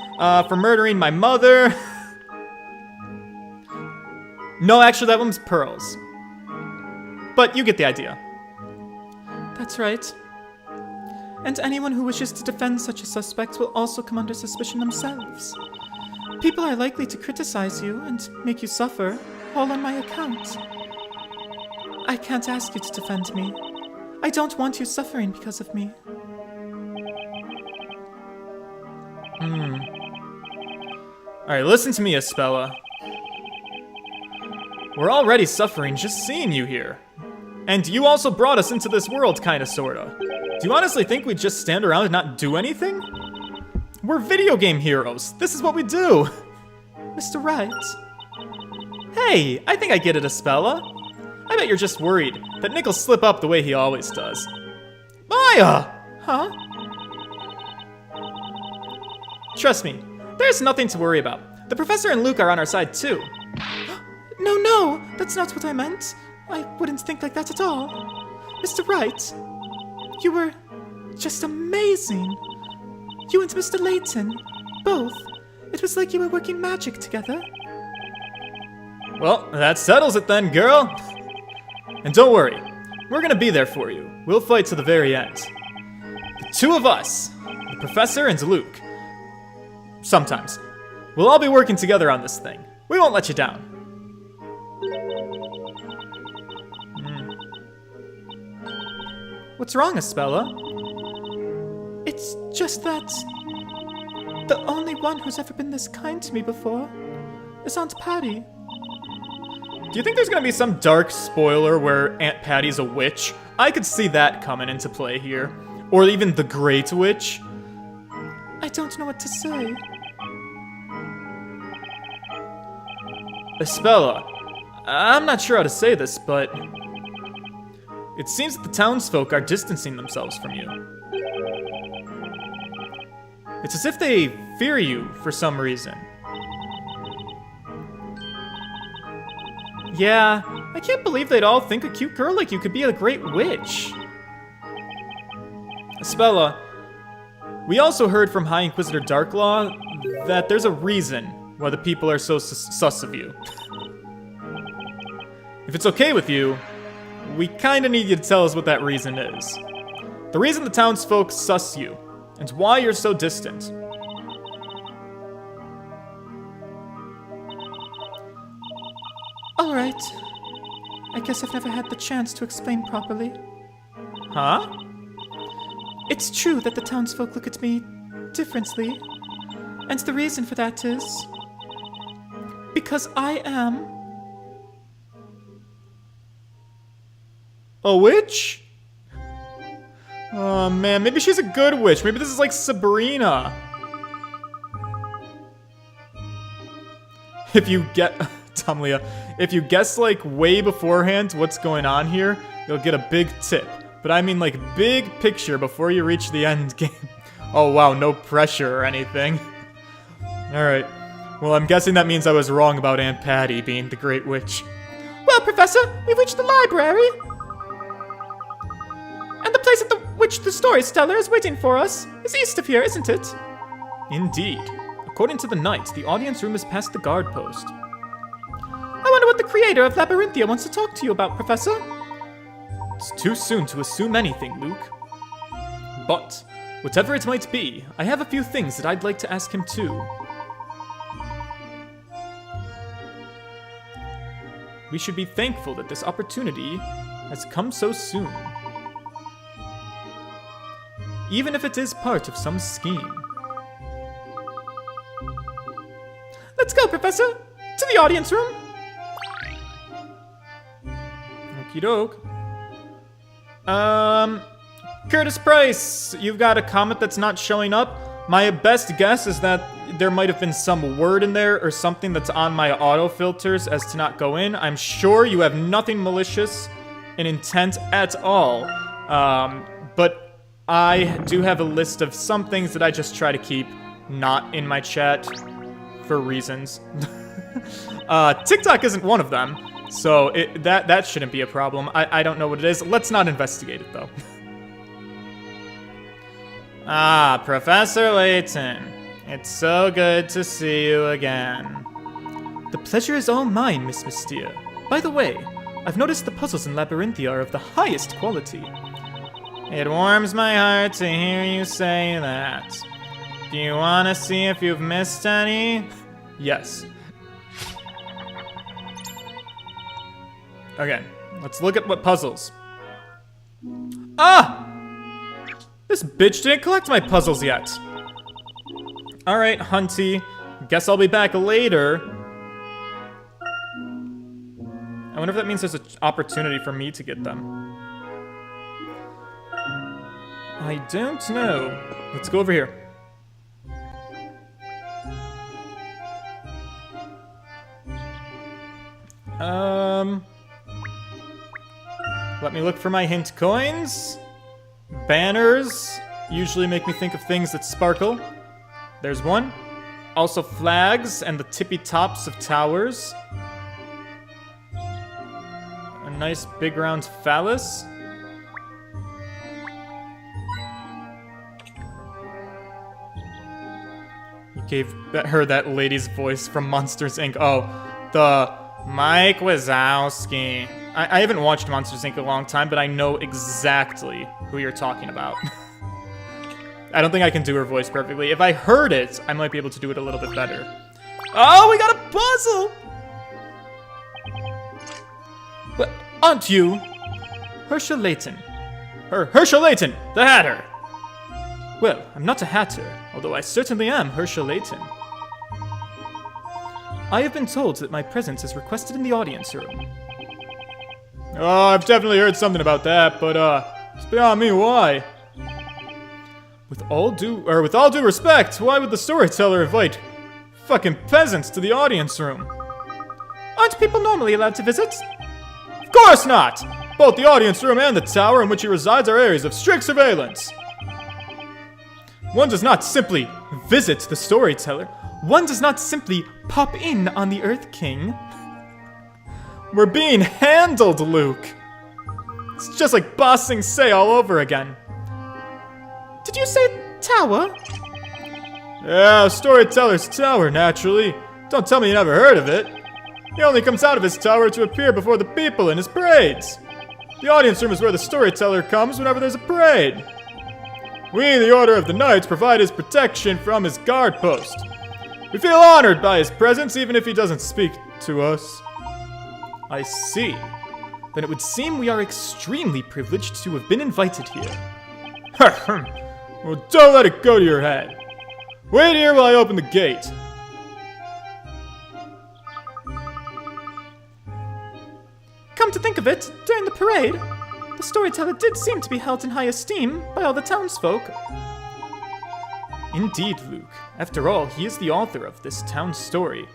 Speaker 1: for murdering my mother. No, actually, that one's Pearls. But you get the idea. That's right. And anyone who wishes to defend such a suspect will also come under suspicion themselves. People are likely to criticize you and make you suffer, all on my account. I can't ask you to defend me. I don't want you suffering because of me. Alright, listen to me, Espella. We're already suffering just seeing you here. And you also brought us into this world, kinda, sorta. Do you honestly think we'd just stand around and not do anything? We're video game heroes. This is what we do. Mr. Wright. Hey, I think I get it, Espella. I bet you're just worried that Nick will slip up the way he always does. Maya! Huh? Trust me, there's nothing to worry about. The professor and Luke are on our side too. No, that's not what I meant. I wouldn't think like that at all. Mr. Wright, you were just amazing. You and Mr. Layton, both. It was like you were working magic together. Well, that settles it then, girl. And don't worry, we're gonna be there for you. We'll fight to the very end. The two of us, the professor and Luke. Sometimes. We'll all be working together on this thing. We won't let you down. What's wrong, Espella? It's just that the only one who's ever been this kind to me before is Aunt Patty. Do you think there's gonna be some dark spoiler where Aunt Patty's a witch? I could see that coming into play here. Or even the Great Witch. I don't know what to say. Espella, I'm not sure how to say this, but it seems that the townsfolk are distancing themselves from you. It's as if they fear you for some reason. Yeah, I can't believe they'd all think a cute girl like you could be a great witch. Espella, we also heard from High Inquisitor Darklaw that there's a reason why the people are so sus of you. If it's okay with you, we kinda need you to tell us what that reason is. The reason the townsfolk sus you, and why you're so distant.
Speaker 4: Alright. I guess I've never had the chance to explain properly.
Speaker 1: Huh?
Speaker 4: It's true that the townsfolk look at me differently. And the reason for that is because I am
Speaker 1: a witch? Oh man, maybe she's a good witch. Maybe this is like Sabrina. If you get... Tamlia, if you guess like way beforehand what's going on here, you'll get a big tip. But I mean like big picture before you reach the end game. Oh wow, no pressure or anything. Alright. Well, I'm guessing that means I was wrong about Aunt Patty being the Great Witch.
Speaker 4: Well, Professor, we've reached the library. And the place at which the storyteller is waiting for us is east of here, isn't it?
Speaker 1: Indeed. According to the knight, the audience room is past the guard post.
Speaker 4: I wonder what the creator of Labyrinthia wants to talk to you about, Professor.
Speaker 1: It's too soon to assume anything, Luke. But, whatever it might be, I have a few things that I'd like to ask him too. We should be thankful that this opportunity has come so soon. Even if it is part of some scheme.
Speaker 4: Let's go, Professor! To the audience room!
Speaker 1: Okie doke. Curtis Price, you've got a comment that's not showing up. My best guess is that there might have been some word in there or something that's on my auto filters as to not go in. I'm sure you have nothing malicious in intent at all. But I do have a list of some things that I just try to keep not in my chat for reasons. TikTok isn't one of them, so that shouldn't be a problem. I don't know what it is. Let's not investigate it, though. Ah, Professor Layton. It's so good to see you again.
Speaker 4: The pleasure is all mine, Miss Mystia. By the way, I've noticed the puzzles in Labyrinthia are of the highest quality.
Speaker 1: It warms my heart to hear you say that. Do you want to see if you've missed any?
Speaker 4: Yes.
Speaker 1: Okay, let's look at what puzzles. Ah! This bitch didn't collect my puzzles yet. Alright, Hunty. Guess I'll be back later. I wonder if that means there's an opportunity for me to get them. I don't know. Let's go over here. Let me look for my hint coins. Banners usually make me think of things that sparkle. There's one. Also flags and the tippy tops of towers. A nice big round phallus. You gave her that lady's voice from Monsters, Inc. Oh, the Mike Wazowski. I haven't watched Monsters, Inc. in a long time, but I know exactly who you're talking about. I don't think I can do her voice perfectly. If I heard it, I might be able to do it a little bit better. Oh, we got a puzzle! But aren't you Herschel Layton? Herschel Layton, the Hatter! Well, I'm not a hatter, although I certainly am Herschel Layton. I have been told that my presence is requested in the audience room. Oh, I've definitely heard something about that, but it's beyond me why. With all due respect, why would the storyteller invite fucking peasants to the audience room? Aren't people normally allowed to visit? Of course not! Both the audience room and the tower in which he resides are areas of strict surveillance. One does not simply visit the storyteller. One does not simply pop in on the Earth King. We're being handled, Luke. It's just like Boss Sing Se all over again. Did you say tower? Yeah, Storyteller's tower, naturally. Don't tell me you never heard of it. He only comes out of his tower to appear before the people in his parades. The audience room is where the storyteller comes whenever there's a parade. We, the Order of the Knights, provide his protection from his guard post. We feel honored by his presence, even if he doesn't speak to us. I see. Then it would seem we are extremely privileged to have been invited here. Well, don't let it go to your head. Wait here while I open the gate.
Speaker 4: Come to think of it, during the parade, the storyteller did seem to be held in high esteem by all the townsfolk.
Speaker 1: Indeed, Luke. After all, he is the author of this town story.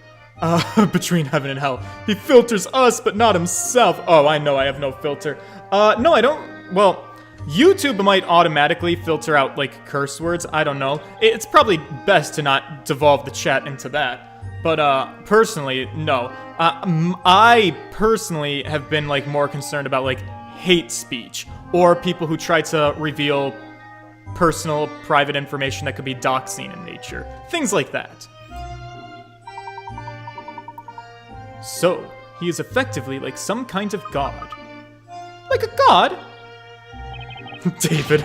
Speaker 1: Between heaven and hell. He filters us, but not himself. Oh, I know I have no filter. No, I don't. Well, YouTube might automatically filter out, like, curse words. I don't know. It's probably best to not devolve the chat into that. But, personally, no. I personally have been, like, more concerned about, like, hate speech. Or people who try to reveal personal, private information that could be doxing in nature. Things like that. So, he is effectively like some kind of god.
Speaker 4: Like a god?
Speaker 1: David.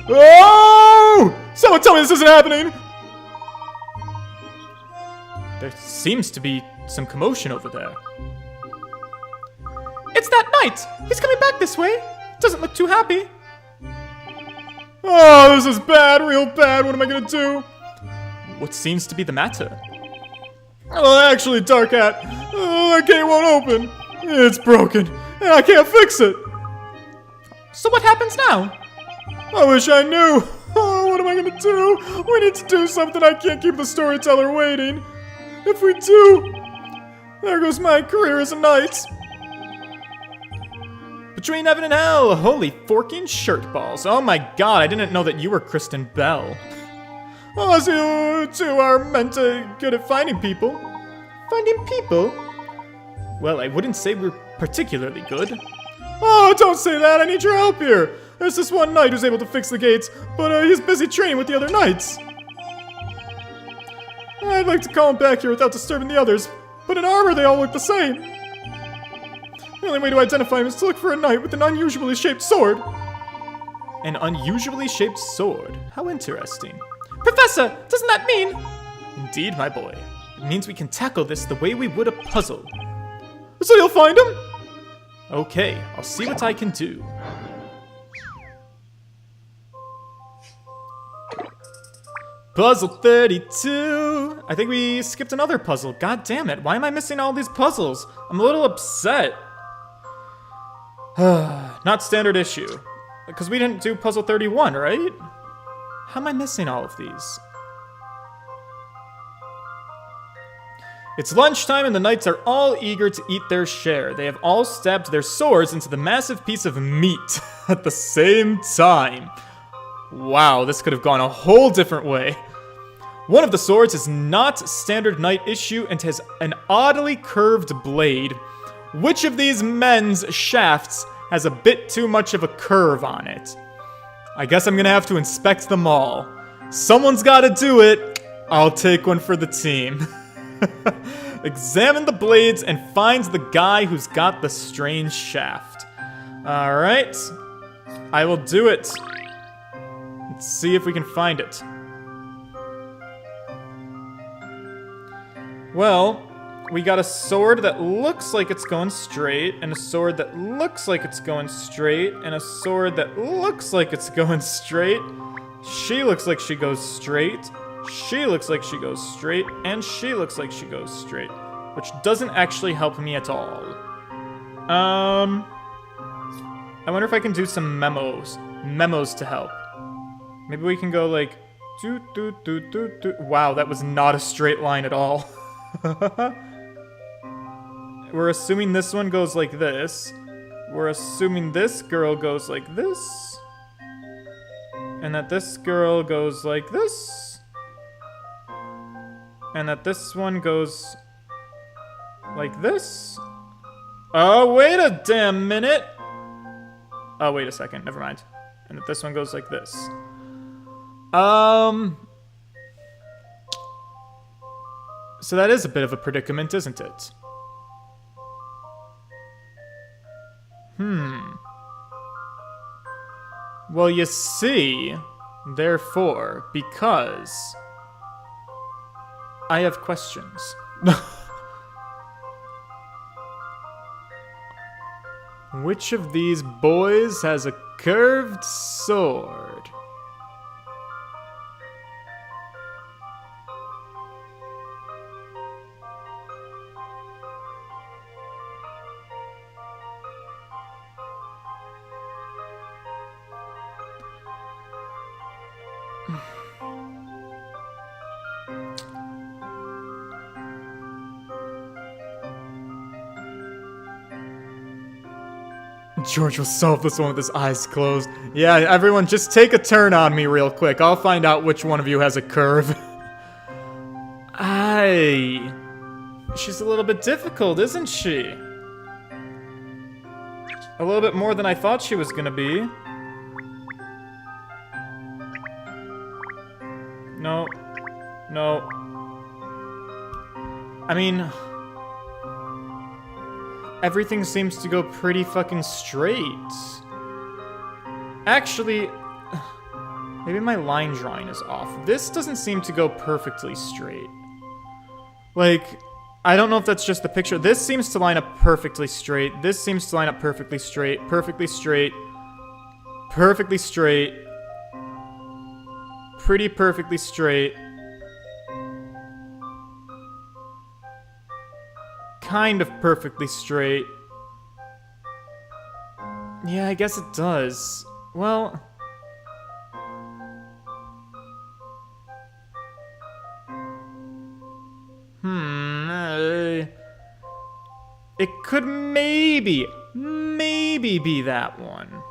Speaker 1: Oh! Someone tell me this isn't happening! There seems to be some commotion over there.
Speaker 4: It's that knight! He's coming back this way! Doesn't look too happy.
Speaker 1: Oh, this is bad, real bad. What am I gonna do? What seems to be the matter? Oh, actually, Dark Hat, that gate won't open. It's broken, and I can't fix it.
Speaker 4: So what happens now?
Speaker 1: I wish I knew. Oh, what am I gonna do? We need to do something. I can't keep the storyteller waiting. If we do, there goes my career as a knight. Between heaven and hell, holy forking shirt balls. Oh my god, I didn't know that you were Kristen Bell. Unless you two are meant to good at finding people. Finding people? Well, I wouldn't say we're particularly good. Oh, don't say that. I need your help here. There's this one knight who's able to fix the gates, but he's busy training with the other knights. I'd like to call him back here without disturbing the others, but in armor they all look the same. The only way to identify him is to look for a knight with an unusually shaped sword. An unusually shaped sword? How interesting.
Speaker 4: Professor, doesn't that mean?
Speaker 1: Indeed, my boy. It means we can tackle this the way we would a puzzle. So you'll find him? Okay, I'll see what I can do. Puzzle 32! I think we skipped another puzzle. God damn it, why am I missing all these puzzles? I'm a little upset. Not standard issue. Because we didn't do puzzle 31, right? How am I missing all of these? It's lunchtime and the knights are all eager to eat their share. They have all stabbed their swords into the massive piece of meat at the same time. Wow, this could have gone a whole different way. One of the swords is not standard knight issue and has an oddly curved blade. Which of these men's shafts has a bit too much of a curve on it? I guess I'm gonna have to inspect them all. Someone's gotta do it. I'll take one for the team. Examine the blades and finds the guy who's got the strange shaft. Alright. I will do it. Let's see if we can find it. Well, we got a sword that looks like it's going straight, and a sword that looks like it's going straight, and a sword that looks like it's going straight. She looks like she goes straight. She looks like she goes straight, and she looks like she goes straight, which doesn't actually help me at all. I wonder if I can do some memos to help. Maybe we can go like, do. Wow, that was not a straight line at all. We're assuming this one goes like this. We're assuming this girl goes like this. And that this girl goes like this. And that this one goes like this. Oh, wait a damn minute. Oh, wait a second. Never mind. And that this one goes like this. So that is a bit of a predicament, isn't it? Well, you see, therefore, because I have questions. Which of these boys has a curved sword? George will solve this one with his eyes closed. Yeah, everyone, just take a turn on me real quick. I'll find out which one of you has a curve. She's a little bit difficult, isn't she? A little bit more than I thought she was gonna be. No. No. I mean, everything seems to go pretty fucking straight. Actually, maybe my line drawing is off. This doesn't seem to go perfectly straight. Like, I don't know if that's just the picture. This seems to line up perfectly straight. This seems to line up perfectly straight. Perfectly straight. Perfectly straight. Pretty perfectly straight. Kind of perfectly straight. Yeah, I guess it does. Well, it could maybe be that one.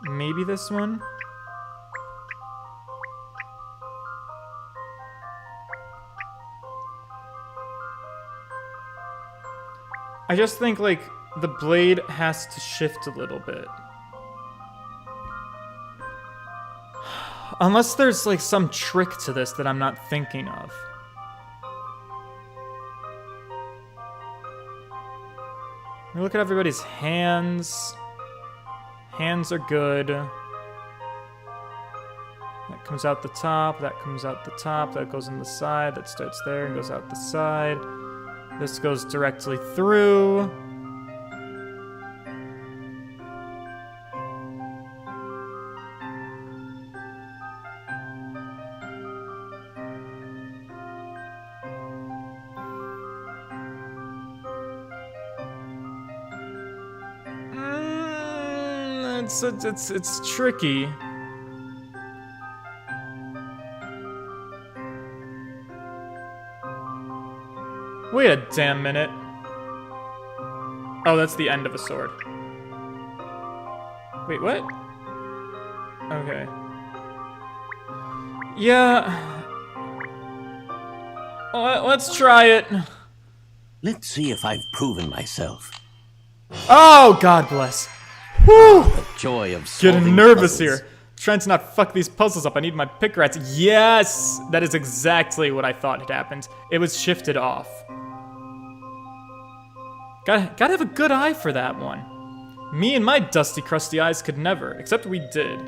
Speaker 1: Maybe this one? I just think, like, the blade has to shift a little bit. Unless there's, like, some trick to this that I'm not thinking of. Look at everybody's hands. Hands are good. That comes out the top, that comes out the top, that goes in the side, that starts there and goes out the side. This goes directly through. It's tricky. Wait a damn minute. Oh, that's the end of a sword. Wait, what? Okay. Yeah. Let's try it.
Speaker 5: Let's see if I've proven myself.
Speaker 1: Oh, God bless. Whew!
Speaker 5: The joy of solving
Speaker 1: Getting nervous
Speaker 5: puzzles.
Speaker 1: here. Trying to not fuck these puzzles up. I need my pick rats. Yes! That is exactly what I thought had happened. It was shifted off. Gotta have a good eye for that one. Me and my dusty, crusty eyes could never, except we did.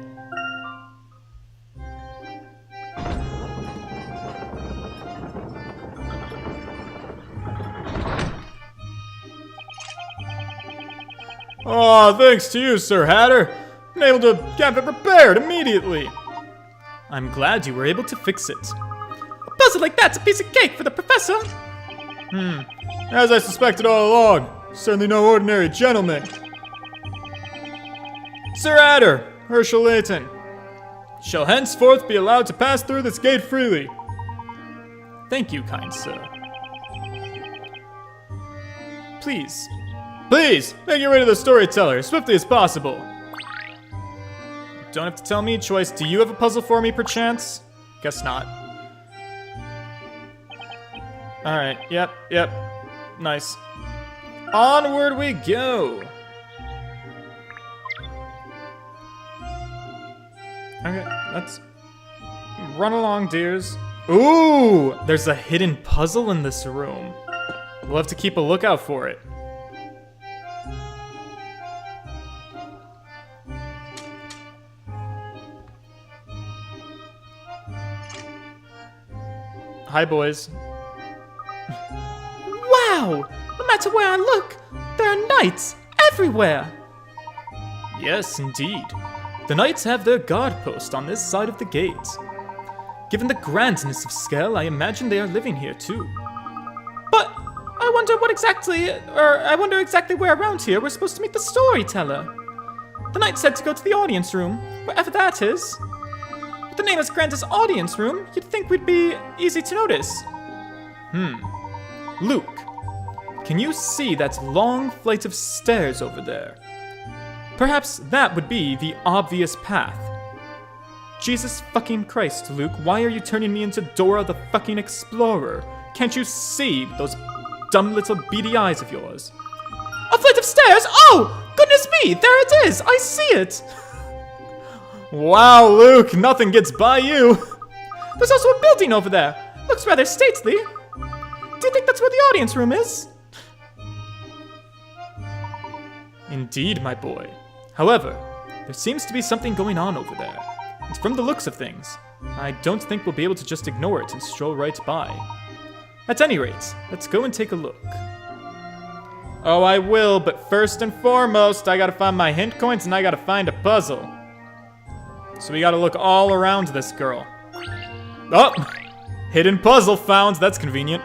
Speaker 1: Aw, thanks to you, Sir Hatter. I'm able to have it repaired immediately. I'm glad you were able to fix it.
Speaker 4: A puzzle like that's a piece of cake for the professor.
Speaker 1: As I suspected all along, certainly no ordinary gentleman. Sir Hatter, Herschel Layton, shall henceforth be allowed to pass through this gate freely. Thank you, kind sir. Please, make your way to the storyteller as swiftly as possible. Don't have to tell me, Choice. Do you have a puzzle for me, perchance? Guess not. Alright, yep. Nice. Onward we go! Okay, let's run along, dears. Ooh! There's a hidden puzzle in this room. We'll have to keep a lookout for it. Hi, boys.
Speaker 4: Wow! No matter where I look, there are knights everywhere.
Speaker 1: Yes, indeed. The knights have their guard post on this side of the gate. Given the grandness of scale, I imagine they are living here too.
Speaker 4: But I wonder exactly where around here we're supposed to meet the storyteller. The knight said to go to the audience room, wherever that is. With the name as grand as audience room, you'd think we'd be easy to notice.
Speaker 1: Luke, can you see that long flight of stairs over there? Perhaps that would be the obvious path. Jesus fucking Christ, Luke, why are you turning me into Dora the fucking Explorer? Can't you see those dumb little beady eyes of yours?
Speaker 4: A flight of stairs? Oh! Goodness me! There it is! I see it!
Speaker 1: Wow, Luke, nothing gets by you.
Speaker 4: There's also a building over there. Looks rather stately. Do you think that's where the audience room is?
Speaker 1: Indeed, my boy. However, there seems to be something going on over there. And from the looks of things, I don't think we'll be able to just ignore it and stroll right by. At any rate, let's go and take a look. Oh, I will, but first and foremost, I gotta find my hint coins and I gotta find a puzzle. So we gotta look all around this girl. Oh! Hidden puzzle found, that's convenient.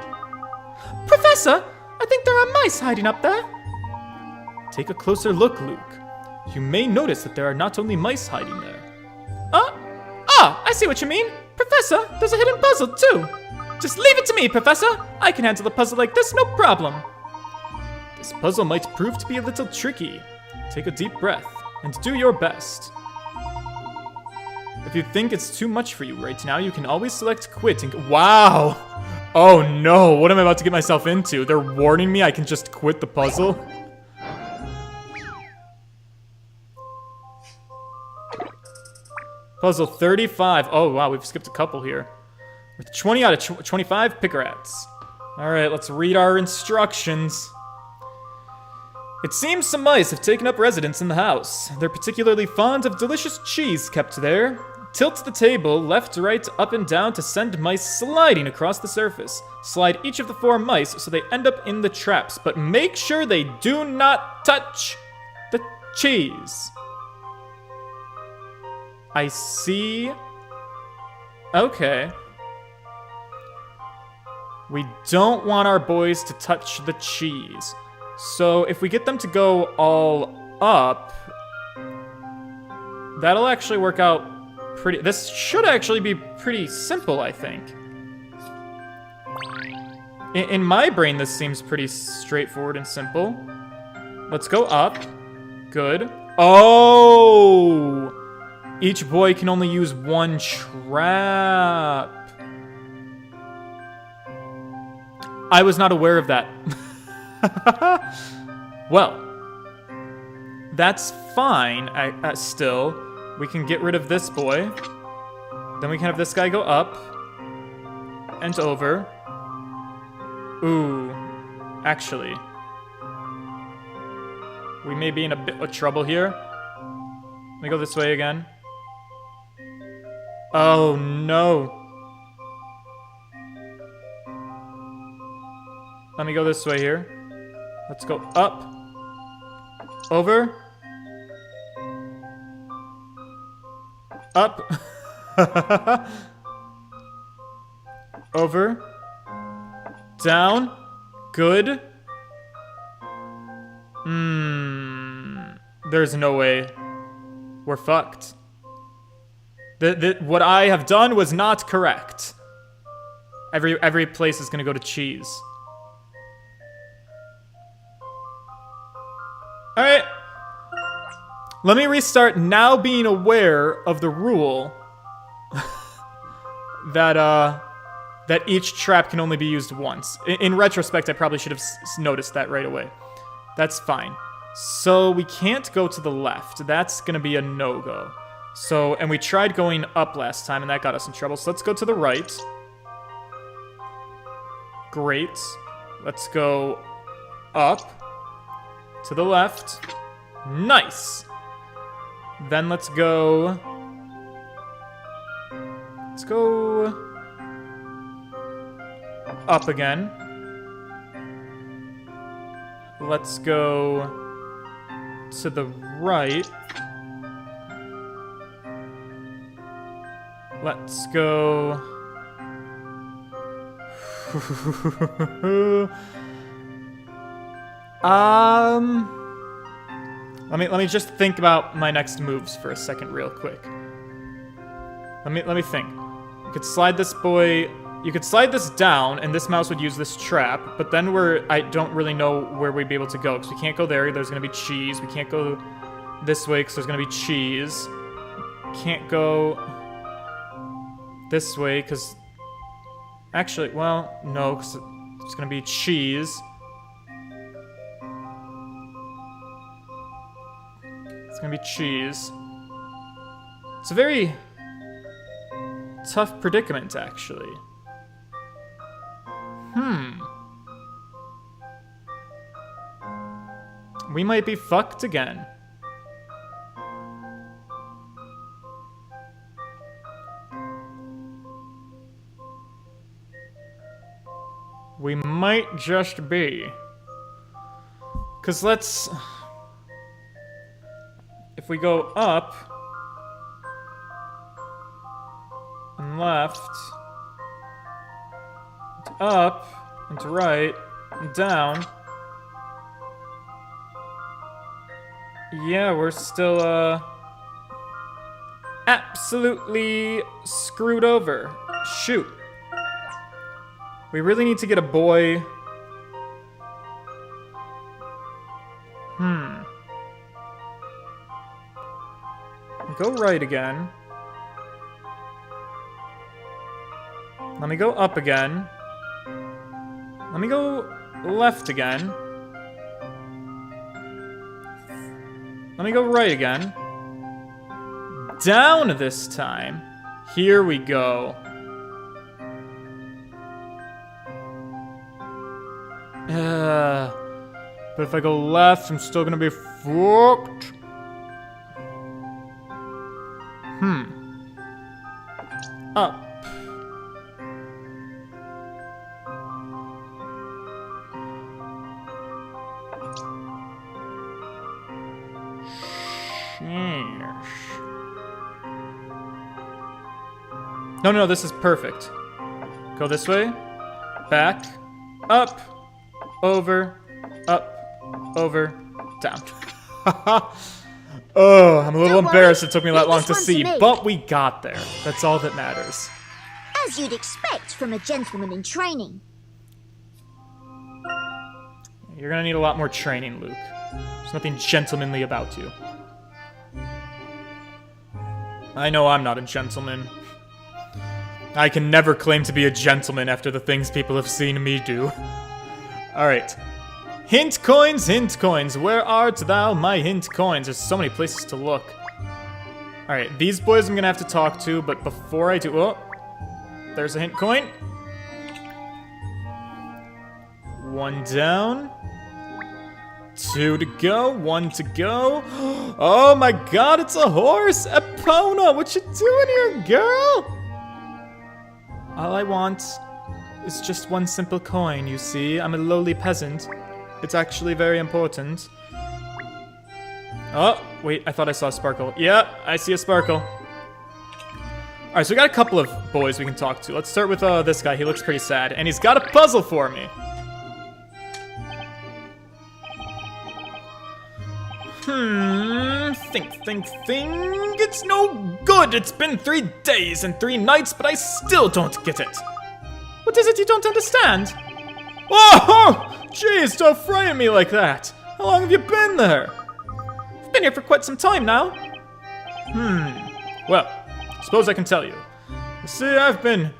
Speaker 4: Professor, I think there are mice hiding up there.
Speaker 1: Take a closer look, Luke. You may notice that there are not only mice hiding there.
Speaker 4: I see what you mean. Professor, there's a hidden puzzle too. Just leave it to me, Professor. I can handle a puzzle like this, no problem.
Speaker 1: This puzzle might prove to be a little tricky. Take a deep breath and do your best. If you think it's too much for you right now, you can always select quit and go— Wow! Oh no, what am I about to get myself into? They're warning me I can just quit the puzzle? Puzzle 35. Oh wow, we've skipped a couple here. With 20 out of 25 pick-rats. Alright, let's read our instructions. It seems some mice have taken up residence in the house. They're particularly fond of delicious cheese kept there. Tilt the table left, right, up, and down to send mice sliding across the surface. Slide each of the 4 mice so they end up in the traps, but make sure they do not touch the cheese. I see. Okay. We don't want our boys to touch the cheese. So if we get them to go all up, that'll actually work out pretty... This should actually be pretty simple, I think. In my brain, this seems pretty straightforward and simple. Let's go up. Good. Oh! Each boy can only use 1 trap. I was not aware of that. Well, that's fine. Still, we can get rid of this boy. Then we can have this guy go up and over. Ooh, actually, we may be in a bit of trouble here. Let me go this way again. Oh no. Let me go this way here. Let's go up. Over. Up. Over. Down. Good. There's no way. We're fucked. What I have done was not correct. Every place is gonna go to cheese. Alright. Let me restart now being aware of the rule that each trap can only be used once. In retrospect, I probably should have noticed that right away. That's fine. So we can't go to the left. That's gonna be a no-go. So, and we tried going up last time and that got us in trouble. So let's go to the right. Great. Let's go up. To the left. Nice. Then let's go... Let's go... up again. Let's go... to the right. Let's go... Let me just think about my next moves for a second real quick. Let me think. You could slide this boy... You could slide this down, and this mouse would use this trap, but then I don't really know where we'd be able to go, because we can't go there, there's gonna be cheese. We can't go this way, because there's gonna be cheese. Can't go this way, because... Actually, well, no, because it's gonna be cheese. It's gonna be cheese. It's a very tough predicament, actually. We might be fucked again. We might just be. 'Cause let's... If we go up... and left... and up... and to right... and down... Yeah, we're still, absolutely screwed over. Shoot. We really need to get a boy. Go right again. Let me go up again. Let me go left again. Let me go right again. Down this time. Here we go. But if I go left, I'm still gonna be fucked. Up. No, this is perfect. Go this way. Back. Up. Over. Up. Over. Down. Oh, I'm a little embarrassed it took me that long to see, but we got there. That's all that matters.
Speaker 6: As you'd expect from a gentleman in training.
Speaker 1: You're gonna need a lot more training, Luke. There's nothing gentlemanly about you. I know I'm not a gentleman. I can never claim to be a gentleman after the things people have seen me do. Alright. Hint coins, where art thou, my hint coins? There's so many places to look. Alright, these boys I'm gonna have to talk to, but before I do... Oh, there's a hint coin. One down. Two to go, one to go. Oh my god, it's a horse! Epona, what you doing here, girl? All I want is just one simple coin, you see. I'm a lowly peasant. It's actually very important. Oh, wait, I thought I saw a sparkle. Yeah, I see a sparkle. Alright, so we got a couple of boys we can talk to. Let's start with this guy. He looks pretty sad. And he's got a puzzle for me. Think. It's no good. It's been 3 days and 3 nights, but I still don't get it. What is it you don't understand? Oh! Jeez, don't frighten me like that. How long have you been there? I've been here for quite some time now. Well, suppose I can tell you. You see, I've been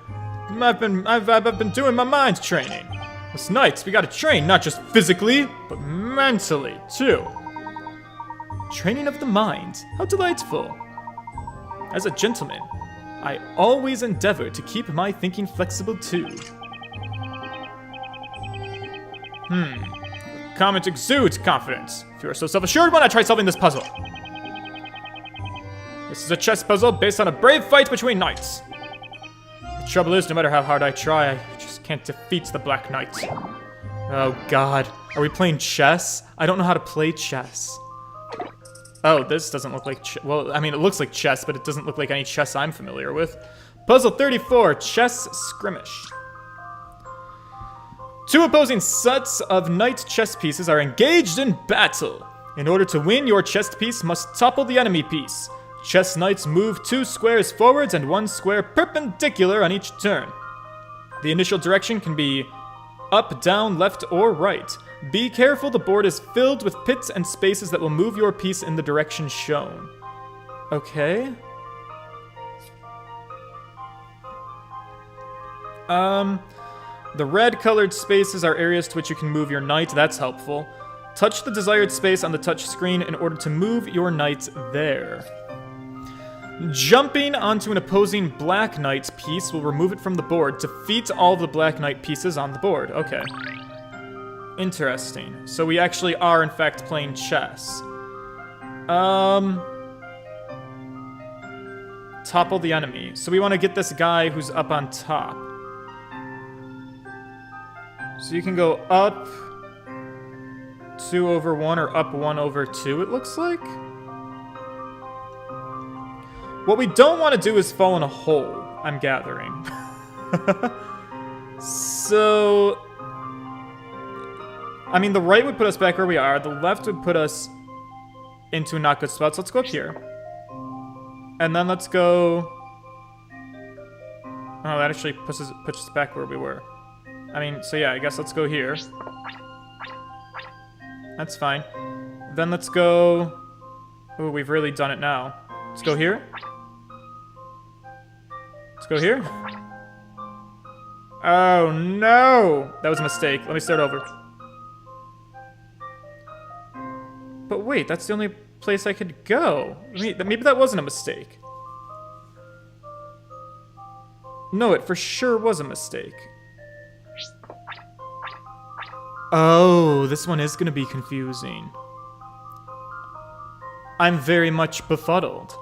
Speaker 1: doing my mind training. This night, we gotta train not just physically, but mentally, too. Training of the mind. How delightful. As a gentleman, I always endeavor to keep my thinking flexible, too. Comment exudes confidence. If you are so self-assured, why not try solving this puzzle? This is a chess puzzle based on a brave fight between knights. The trouble is, no matter how hard I try, I just can't defeat the Black Knight. Oh god. Are we playing chess? I don't know how to play chess. Oh, this doesn't look like well, I mean, it looks like chess, but it doesn't look like any chess I'm familiar with. Puzzle 34, Chess Skirmish. 2 opposing sets of knight chess pieces are engaged in battle. In order to win, your chess piece must topple the enemy piece. Chess knights move 2 squares forwards and 1 square perpendicular on each turn. The initial direction can be up, down, left, or right. Be careful, the board is filled with pits and spaces that will move your piece in the direction shown. Okay. The red-colored spaces are areas to which you can move your knight. That's helpful. Touch the desired space on the touch screen in order to move your knight there. Jumping onto an opposing black knight piece will remove it from the board. Defeat all the black knight pieces on the board. Okay. Interesting. So we actually are, in fact, playing chess. Topple the enemy. So we want to get this guy who's up on top. So you can go up 2 over 1 or up 1 over 2, it looks like. What we don't want to do is fall in a hole, I'm gathering. So... I mean, the right would put us back where we are. The left would put us into a not good spot. So let's go up here. And then let's go... Oh, that actually puts us back where we were. I mean, so yeah, I guess let's go here. That's fine. Then let's go... Oh, we've really done it now. Let's go here. Let's go here. Oh no! That was a mistake. Let me start over. But wait, that's the only place I could go. Maybe that wasn't a mistake. No, it for sure was a mistake. Oh, this one is gonna be confusing. I'm very much befuddled.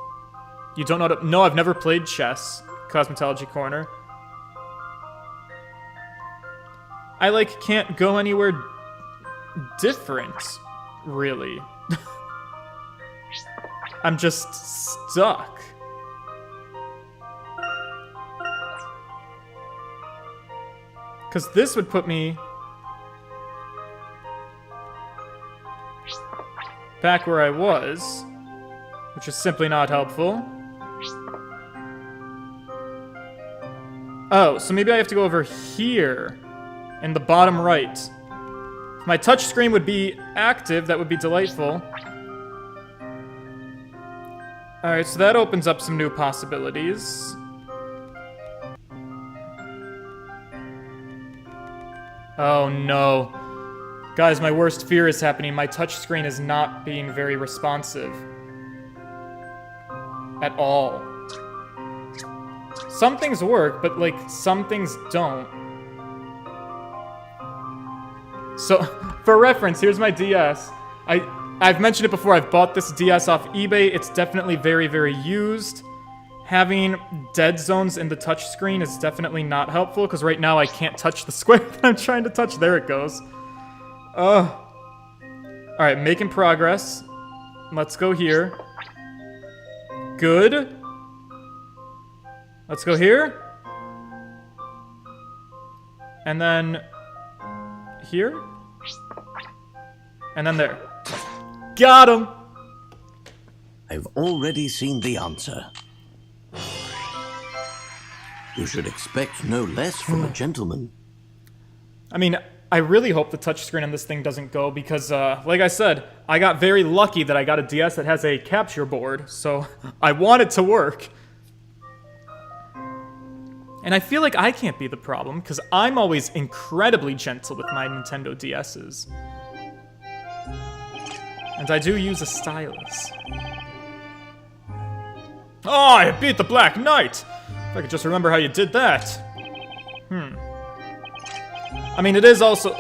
Speaker 1: You don't know how to... No, I've never played chess. Cosmetology Corner. I, like, can't go anywhere different, really. I'm just stuck. Because this would put me back where I was, which is simply not helpful. Oh, so maybe I have to go over here in the bottom right. If my touch screen would be active, that would be delightful. Alright, so that opens up some new possibilities. Oh no. Guys, my worst fear is happening. My touch screen is not being very responsive. At all. Some things work, but, like, some things don't. So, for reference, here's my DS. I've mentioned it before, I've bought this DS off eBay. It's definitely very, very used. Having dead zones in the touchscreen is definitely not helpful, because right now I can't touch the square that I'm trying to touch. There it goes. Alright, making progress. Let's go here. Good. Let's go here. And then... here. And then there. Got him!
Speaker 5: I've already seen the answer. You should expect no less from a gentleman.
Speaker 1: I mean, I really hope the touchscreen on this thing doesn't go because, like I said, I got very lucky that I got a DS that has a capture board, so I want it to work. And I feel like I can't be the problem, because I'm always incredibly gentle with my Nintendo DS's. And I do use a stylus. Oh, I beat the Black Knight! If I could just remember how you did that. I mean, it's also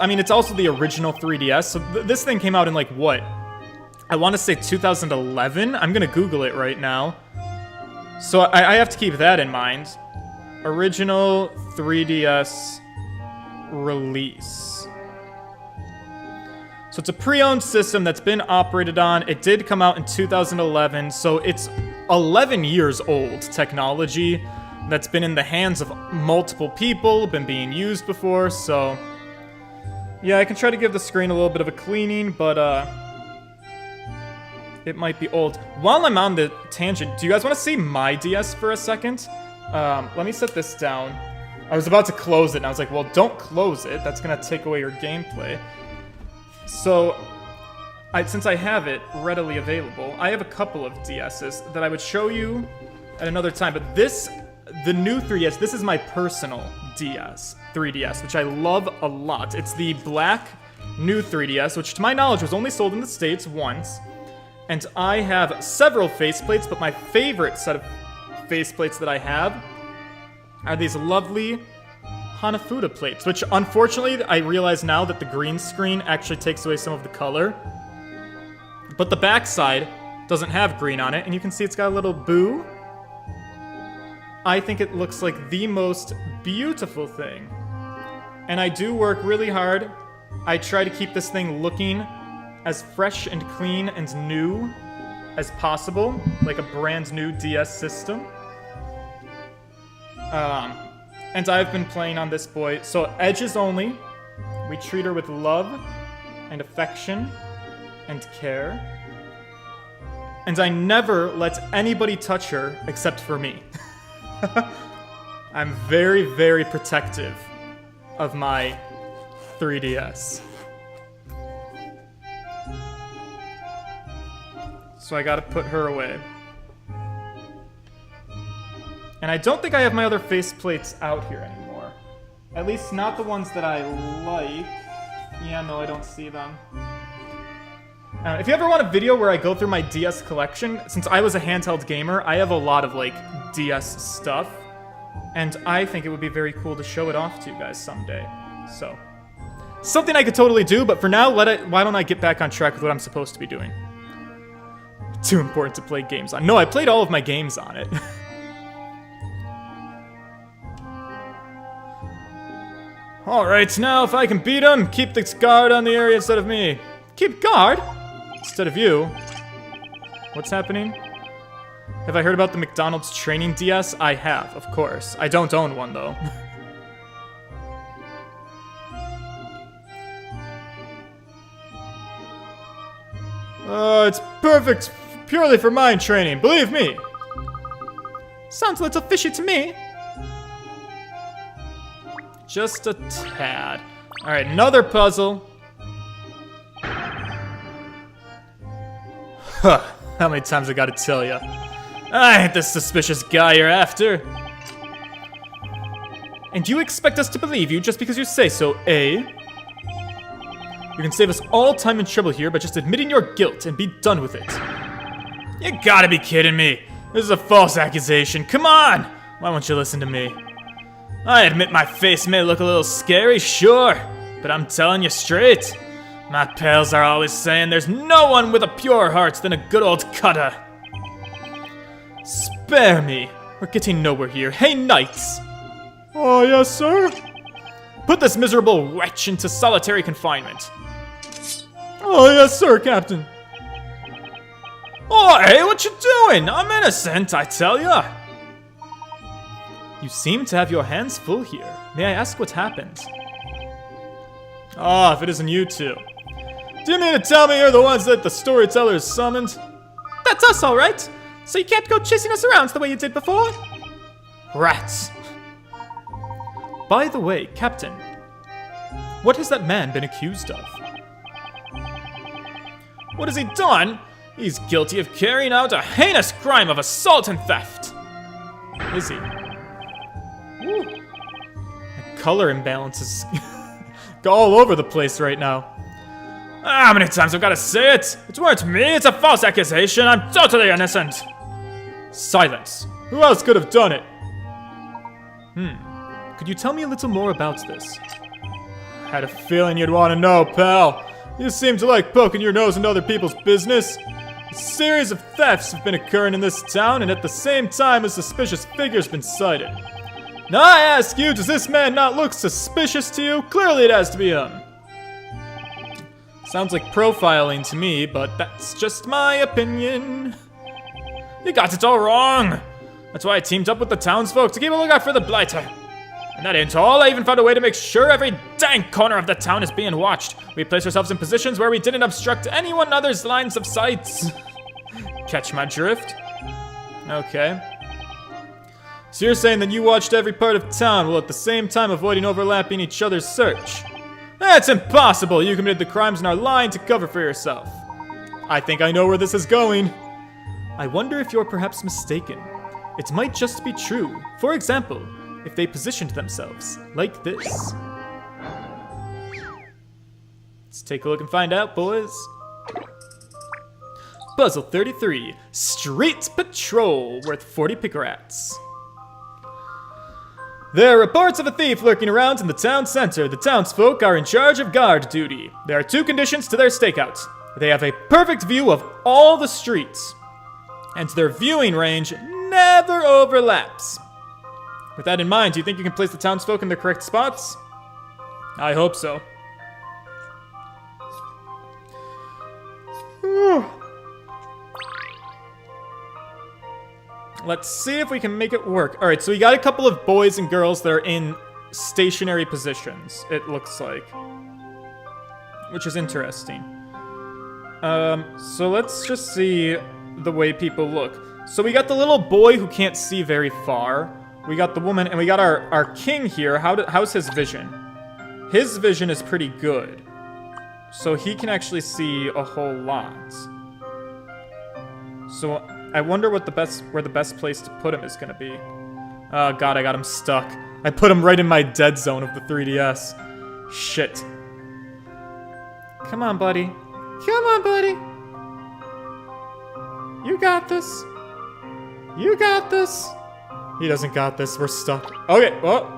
Speaker 1: the original 3DS, so this thing came out in, like, what? I want to say 2011? I'm gonna Google it right now. So I have to keep that in mind. Original 3DS release. So it's a pre-owned system that's been operated on. It did come out in 2011, so it's 11 years old technology that's been in the hands of multiple people, been being used before, so... yeah, I can try to give the screen a little bit of a cleaning, but, it might be old. While I'm on the tangent, do you guys want to see my DS for a second? Let me set this down. I was about to close it, and I was like, well, don't close it. That's gonna take away your gameplay. So, since I have it readily available, I have a couple of DS's that I would show you at another time. But the new 3DS, this is my personal DS, 3DS, which I love a lot. It's the black new 3DS, which to my knowledge was only sold in the States once. And I have several faceplates, but my favorite set of faceplates that I have are these lovely Hanafuda plates, which unfortunately I realize now that the green screen actually takes away some of the color. But the backside doesn't have green on it, and you can see it's got a little boo. I think it looks like the most beautiful thing. And I do work really hard. I try to keep this thing looking as fresh and clean and new as possible, like a brand new DS system. And I've been playing on this boy. So edges only. We treat her with love and affection and care. And I never let anybody touch her except for me. I'm very, very protective of my 3DS. So I gotta put her away. And I don't think I have my other faceplates out here anymore. At least not the ones that I like. Yeah, no, I don't see them. If you ever want a video where I go through my DS collection, since I was a handheld gamer, I have a lot of, like, DS stuff. And I think it would be very cool to show it off to you guys someday. So, something I could totally do, but for now, why don't I get back on track with what I'm supposed to be doing? Too important to play games on. No, I played all of my games on it. Alright, now if I can beat him, keep this guard on the area instead of me. Keep guard? Instead of you. What's happening? Have I heard about the McDonald's training DS? I have, of course. I don't own one, though. It's perfect purely for mind training, believe me. Sounds a little fishy to me. Just a tad. Alright, another puzzle. Huh, how many times I gotta tell ya? I ain't the suspicious guy you're after. And you expect us to believe you just because you say so, eh? You can save us all time and trouble here by just admitting your guilt and be done with it. You gotta be kidding me. This is a false accusation. Come on! Why won't you listen to me? I admit my face may look a little scary, sure, but I'm telling you straight. My pals are always saying there's no one with a purer heart than a good old cutter. Spare me. We're getting nowhere here. Hey, knights! Oh, yes, sir? Put this miserable wretch into solitary confinement. Oh, yes, sir, Captain. Oh, hey, what you doing? I'm innocent, I tell ya. You seem to have your hands full here. May I ask what happened? Ah, if it isn't you two. Do you mean to tell me you're the ones that the storyteller is summoned?
Speaker 4: That's us, all right. So you can't go chasing us around the way you did before?
Speaker 1: Rats. By the way, Captain, what has that man been accused of?
Speaker 4: What has he done? He's guilty of carrying out a heinous crime of assault and theft.
Speaker 1: Is he? Woo. The color imbalances go all over the place right now.
Speaker 4: How many times I've got to say it? It weren't me, it's a false accusation. I'm totally innocent.
Speaker 1: Silence. Who else could have done it? Could you tell me a little more about this? Had a feeling you'd want to know, pal. You seem to like poking your nose into other people's business. A series of thefts have been occurring in this town, and at the same time, a suspicious figure's been sighted. Now I ask you, does this man not look suspicious to you? Clearly it has to be him. Sounds like profiling to me, but that's just my opinion.
Speaker 4: You got it all wrong. That's why I teamed up with the townsfolk to keep a lookout for the blighter. And that ain't all, I even found a way to make sure every dang corner of the town is being watched. We placed ourselves in positions where we didn't obstruct anyone other's lines of sight. Catch my drift? Okay. So you're saying that you watched every part of town while at the same time avoiding overlapping each other's search? That's impossible! You committed the crimes and are lying to cover for yourself. I think I know where this is going. I wonder if you're perhaps mistaken. It might just be true. For example, if they positioned themselves like this. Let's take a look and find out, boys. Puzzle 33, Street Patrol, worth 40 pickerats. There are reports of a thief lurking around in the town center. The townsfolk are in charge of guard duty. There are two conditions to their stakeout. They have a perfect view of all the streets, and their viewing range never overlaps. With that in mind, do you think you can place the townsfolk in the correct spots? I hope so. Let's see if we can make it work. Alright, so we got a couple of boys and girls that are in stationary positions, it looks like. Which is interesting. So let's just see the way people look. So we got the little boy who can't see very far. We got the woman, and we got our king here. How's his vision? His vision is pretty good. So he can actually see a whole lot. So I wonder what where the best place to put him is going to be.
Speaker 1: Oh god, I got him stuck. I put him right in my dead zone of the 3DS. Shit. Come on, buddy. Come on, buddy. You got this. You got this. He doesn't got this. We're stuck. Okay, well.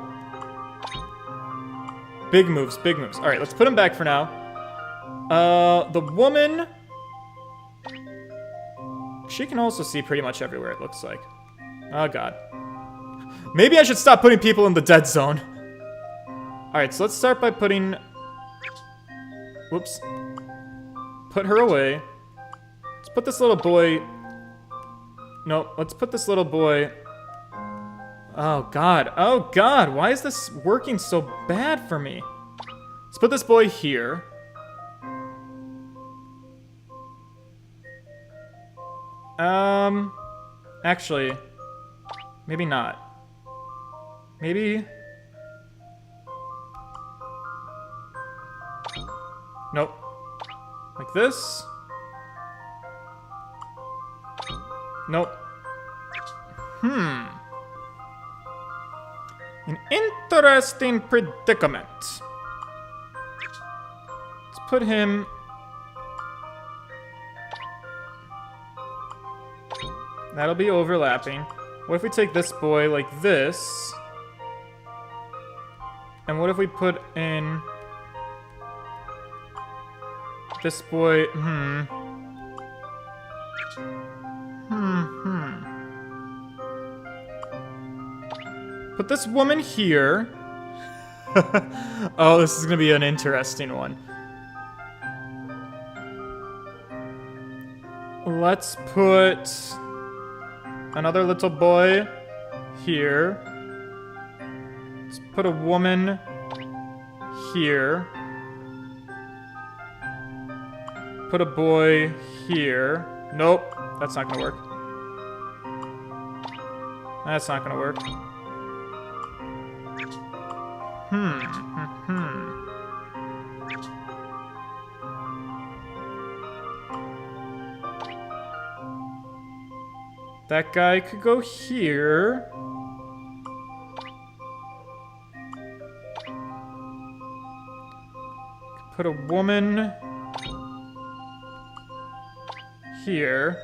Speaker 1: Big moves, big moves. Alright, let's put him back for now. The woman... She can also see pretty much everywhere, it looks like. Oh, God. Maybe I should stop putting people in the dead zone. Alright, so let's start by putting... Whoops. Put her away. Let's put this little boy... No, let's put this little boy... Oh, God. Oh, God. Why is this working so bad for me? Let's put this boy here. Actually, maybe not. Maybe... Nope. Like this? Nope. An interesting predicament. Let's put him... That'll be overlapping. What if we take this boy like this? And what if we put in... This boy... Put this woman here. Oh, this is gonna be an interesting one. Let's put another little boy here. Let's put a woman here. Put a boy here. Nope, that's not gonna work. That's not gonna work. That guy could go here. Put a woman here.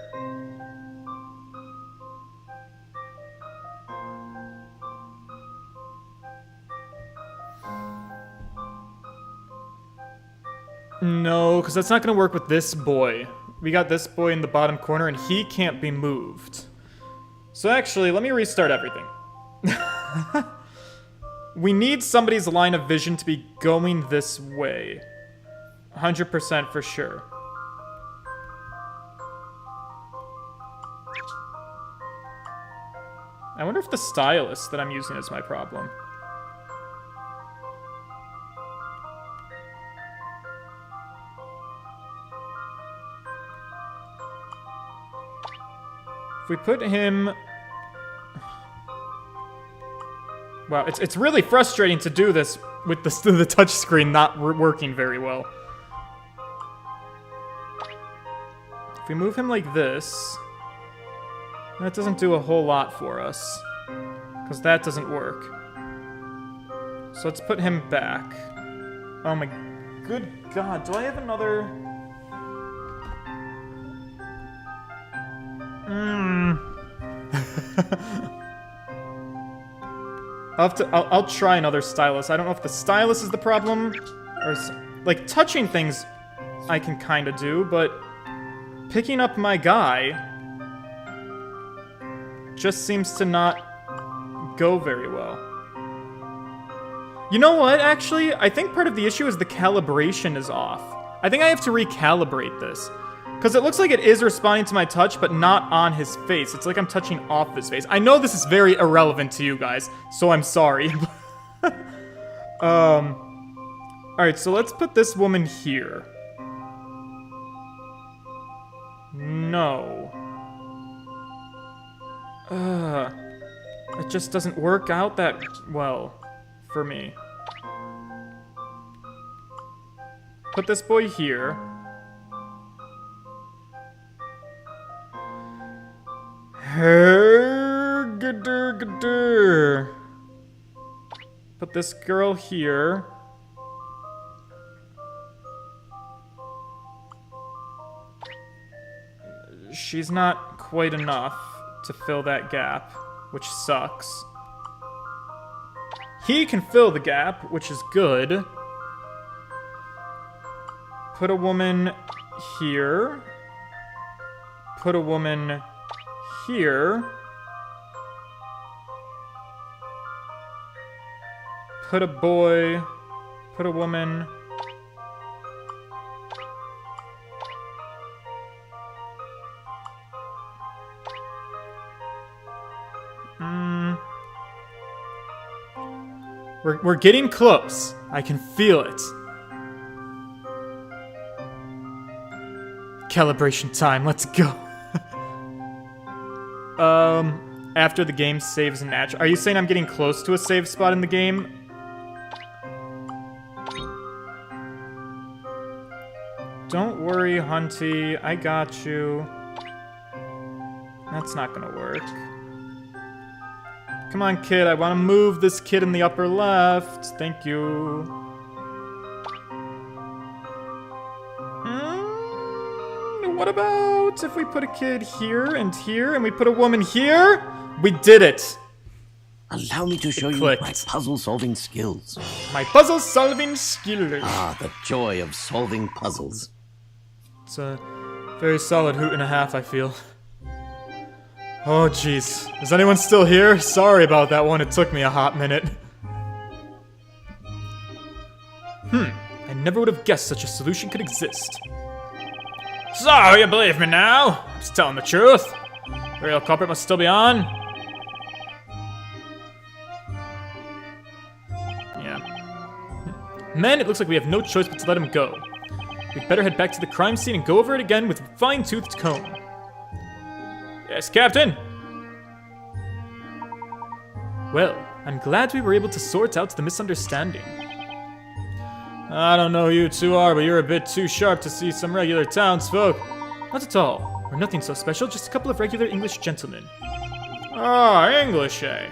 Speaker 1: No, because that's not going to work with this boy. We got this boy in the bottom corner, and he can't be moved. So actually, let me restart everything. We need somebody's line of vision to be going this way. 100% for sure. I wonder if the stylus that I'm using is my problem. If we put him... Wow, it's really frustrating to do this with the touch screen not working very well. If we move him like this, that doesn't do a whole lot for us, because that doesn't work. So let's put him back. Oh my good god, do I have another... I'll try another stylus. I don't know if the stylus is the problem, or like touching things I can kind of do, but picking up my guy just seems to not go very well. You know what, actually? I think part of the issue is the calibration is off. I think I have to recalibrate this. Because it looks like it is responding to my touch, but not on his face. It's like I'm touching off his face. I know this is very irrelevant to you guys, so I'm sorry. Alright, so let's put this woman here. No. It just doesn't work out that well for me. Put this boy here. put this girl here. She's not quite enough to fill that gap, which sucks. He can fill the gap, which is good. Put a woman here. Put a woman here. Put a boy. Put a woman. We're getting close. I can feel it. Calibration time. Let's go. After the game saves natural. Are you saying I'm getting close to a save spot in the game? Don't worry, Hunty. I got you. That's not gonna work. Come on, kid. I want to move this kid in the upper left. Thank you. What about if we put a kid here, and we put a woman here? We did it!
Speaker 5: Allow me to show you my puzzle-solving skills.
Speaker 1: My puzzle-solving skills.
Speaker 5: Ah, the joy of solving puzzles.
Speaker 1: It's a very solid hoot and a half, I feel. Oh, jeez. Is anyone still here? Sorry about that one. It took me a hot minute. I never would have guessed such a solution could exist. So, you believe me now? I'm just telling the truth. The real culprit must still be on. Yeah. Men, it looks like we have no choice but to let him go. We'd better head back to the crime scene and go over it again with a fine-toothed comb. Yes, Captain? Well, I'm glad we were able to sort out the misunderstanding. I don't know who you two are, but you're a bit too sharp to see some regular townsfolk. Not at all. We're nothing so special, just a couple of regular English gentlemen. Ah, English, eh?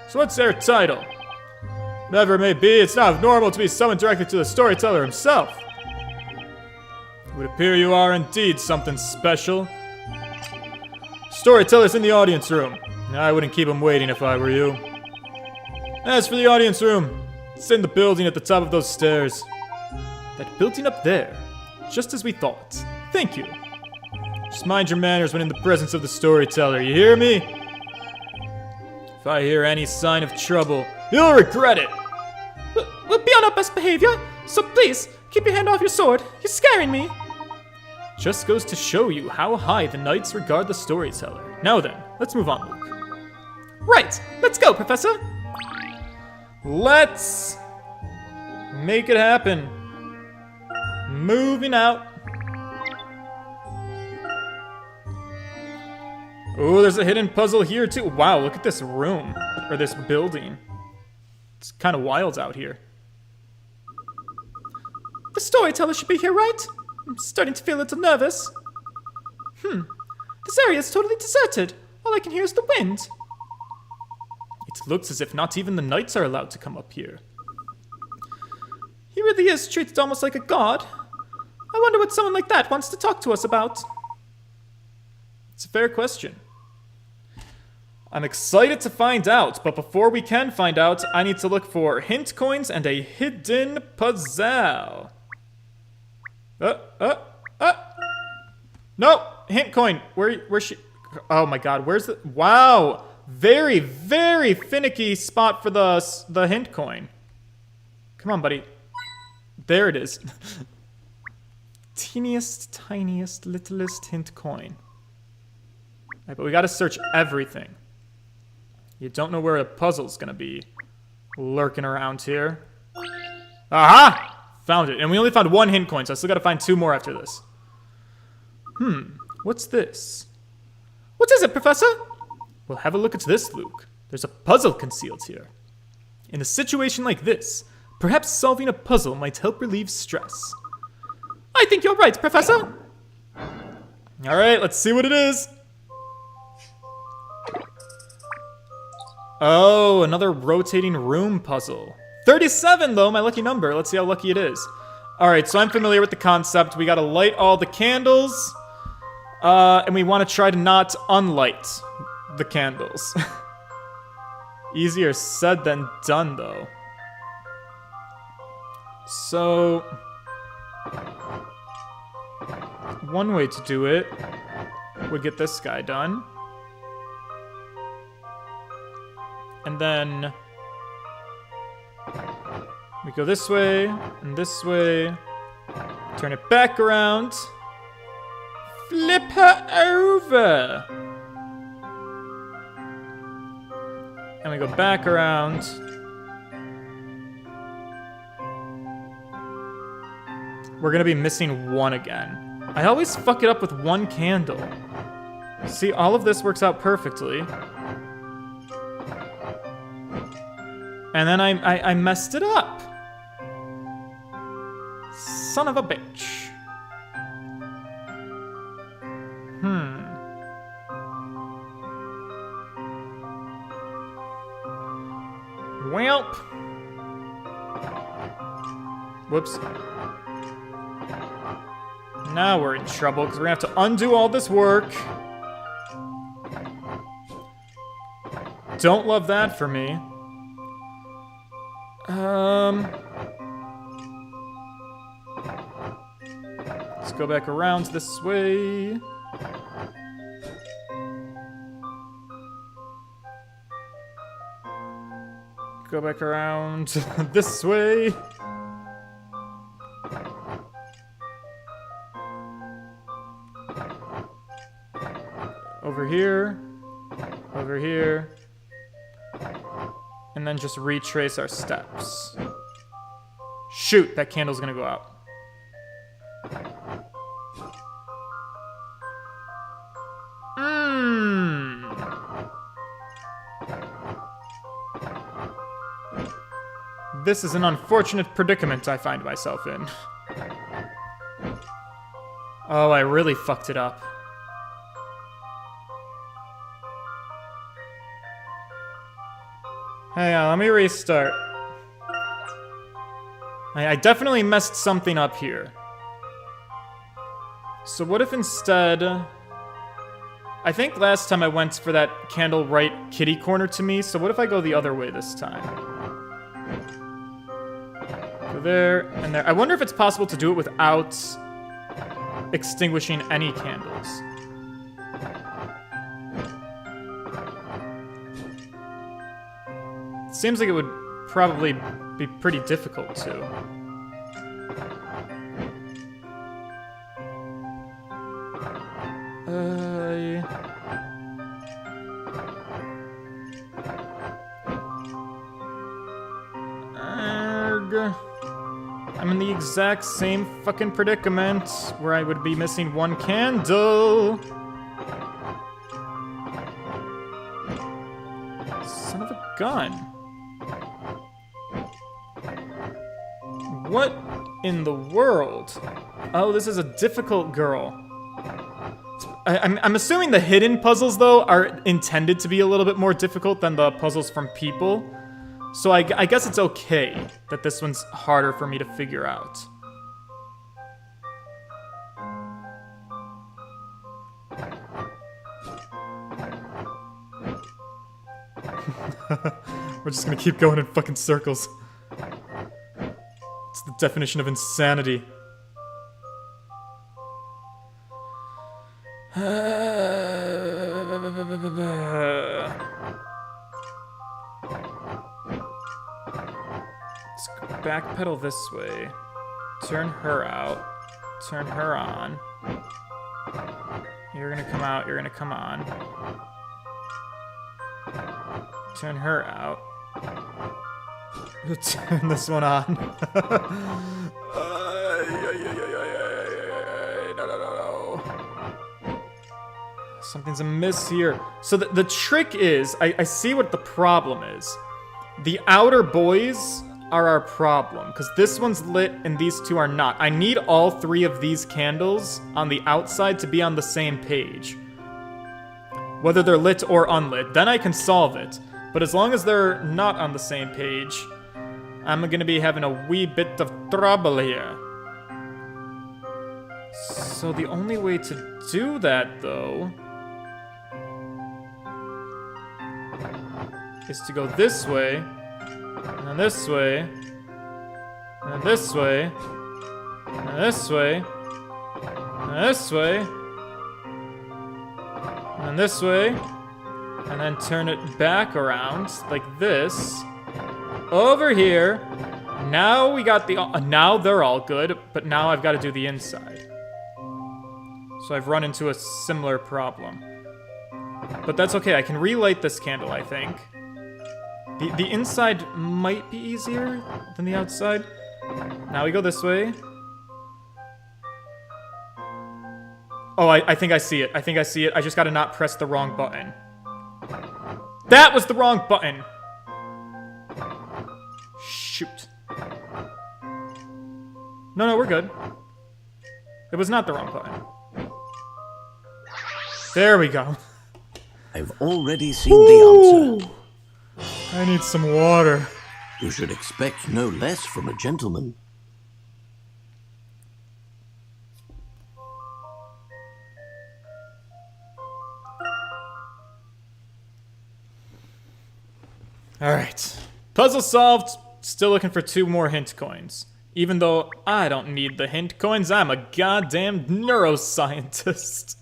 Speaker 1: So what's their title? Whatever it may be, it's not normal to be summoned directly to the storyteller himself. It would appear you are indeed something special. Storyteller's in the audience room. I wouldn't keep him waiting if I were you. As for the audience room, it's in the building at the top of those stairs. That building up there. Just as we thought. Thank you. Just mind your manners when in the presence of the storyteller, you hear me? If I hear any sign of trouble, you'll regret it!
Speaker 4: We'll be on our best behavior, so please, keep your hand off your sword. You're scaring me.
Speaker 1: Just goes to show you how high the knights regard the storyteller. Now then, let's move on, Luke.
Speaker 4: Right, let's go, Professor.
Speaker 1: Let's make it happen. Moving out. Oh, there's a hidden puzzle here too. Wow, look at this room, or this building. It's kind of wild out here.
Speaker 4: The storyteller should be here, right? I'm starting to feel a little nervous. This area is totally deserted. All I can hear is the wind.
Speaker 1: It looks as if not even the knights are allowed to come up here.
Speaker 4: He really is treated almost like a god. I wonder what someone like that wants to talk to us about.
Speaker 1: It's a fair question. I'm excited to find out, but before we can find out, I need to look for hint coins and a hidden puzzle. No, hint coin. Where's she? Oh my god, where's the? Wow, very, very finicky spot for the hint coin. Come on, buddy. There it is. Teeniest, tiniest, littlest hint coin. Right, but we gotta search everything. You don't know where a puzzle's gonna be lurking around here. Aha! Found it. And we only found one hint coin, so I still gotta find two more after this. What's this?
Speaker 4: What is it, Professor?
Speaker 1: Well, have a look at this, Luke. There's a puzzle concealed here. In a situation like this, perhaps solving a puzzle might help relieve stress.
Speaker 4: I think you're right, Professor.
Speaker 1: Alright, let's see what it is. Oh, another rotating room puzzle. 37, though, my lucky number. Let's see how lucky it is. All right, so I'm familiar with the concept. We got to light all the candles, and we want to try to not unlight the candles. Easier said than done, though. So, one way to do it would get this guy done. And then we go this way and this way. Turn it back around. Flip her over. And we go back around. We're gonna be missing one again. I always fuck it up with one candle. See, all of this works out perfectly. And then I messed it up. Son of a bitch. Welp. Whoops. Now we're in trouble because we're gonna have to undo all this work. Don't love that for me. Let's go back around this way. Go back around this way. Over here. Over here. And then just retrace our steps. Shoot, that candle's gonna go out. This is an unfortunate predicament I find myself in. Oh, I really fucked it up. Hang on, let me restart. I definitely messed something up here. So what if instead... I think last time I went for that candle right kitty corner to me, so what if I go the other way this time? Go there and there. I wonder if it's possible to do it without extinguishing any candles. Seems like it would probably be pretty difficult to. I'm in the exact same fucking predicament where I would be missing one candle. Son of a gun. What in the world? Oh, this is a difficult girl. I'm assuming the hidden puzzles, though, are intended to be a little bit more difficult than the puzzles from people. So I guess it's okay that this one's harder for me to figure out. We're just gonna keep going in fucking circles. It's the definition of insanity. Let's backpedal this way. Turn her out. Turn her on. You're gonna come out, you're gonna come on. Turn her out. Turn this one on. No. Something's amiss here. So the trick is, I see what the problem is. The outer boys are our problem, because this one's lit and these two are not. I need all three of these candles on the outside to be on the same page. Whether they're lit or unlit, then I can solve it. But as long as they're not on the same page, I'm gonna be having a wee bit of trouble here. So the only way to do that, though, is to go this way, and then this way, and then this way, and then this way, and then this way, and then this way, and then turn it back around like this. Over here. Now we got the... now they're all good, but now I've got to do the inside. So I've run into a similar problem. But that's okay. I can relight this candle, I think. The inside might be easier than the outside. Now we go this way. Oh, I think I see it. I think I see it. I just got to not press the wrong button. That was the wrong button! Shoot. No, we're good. It was not the wrong button. There we go.
Speaker 5: I've already seen the answer.
Speaker 1: I need some water.
Speaker 5: You should expect no less from a gentleman.
Speaker 1: Alright. Puzzle solved. Still looking for 2 more hint coins. Even though I don't need the hint coins, I'm a goddamn neuroscientist.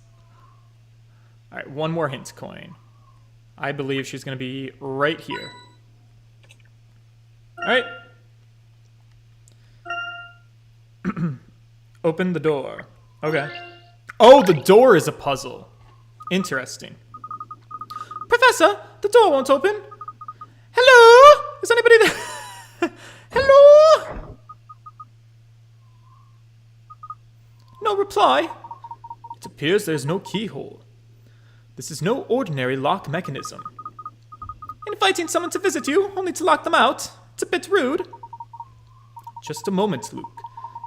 Speaker 1: Alright, 1 more hint coin. I believe she's gonna be right here. Alright. Open the door. Okay. Oh, the door is a puzzle. Interesting. Professor, the door won't open. Hello? Is anybody there? Hello? No reply. It appears there's no keyhole. This is no ordinary lock mechanism. Inviting someone to visit you, only to lock them out. It's a bit rude. Just a moment, Luke.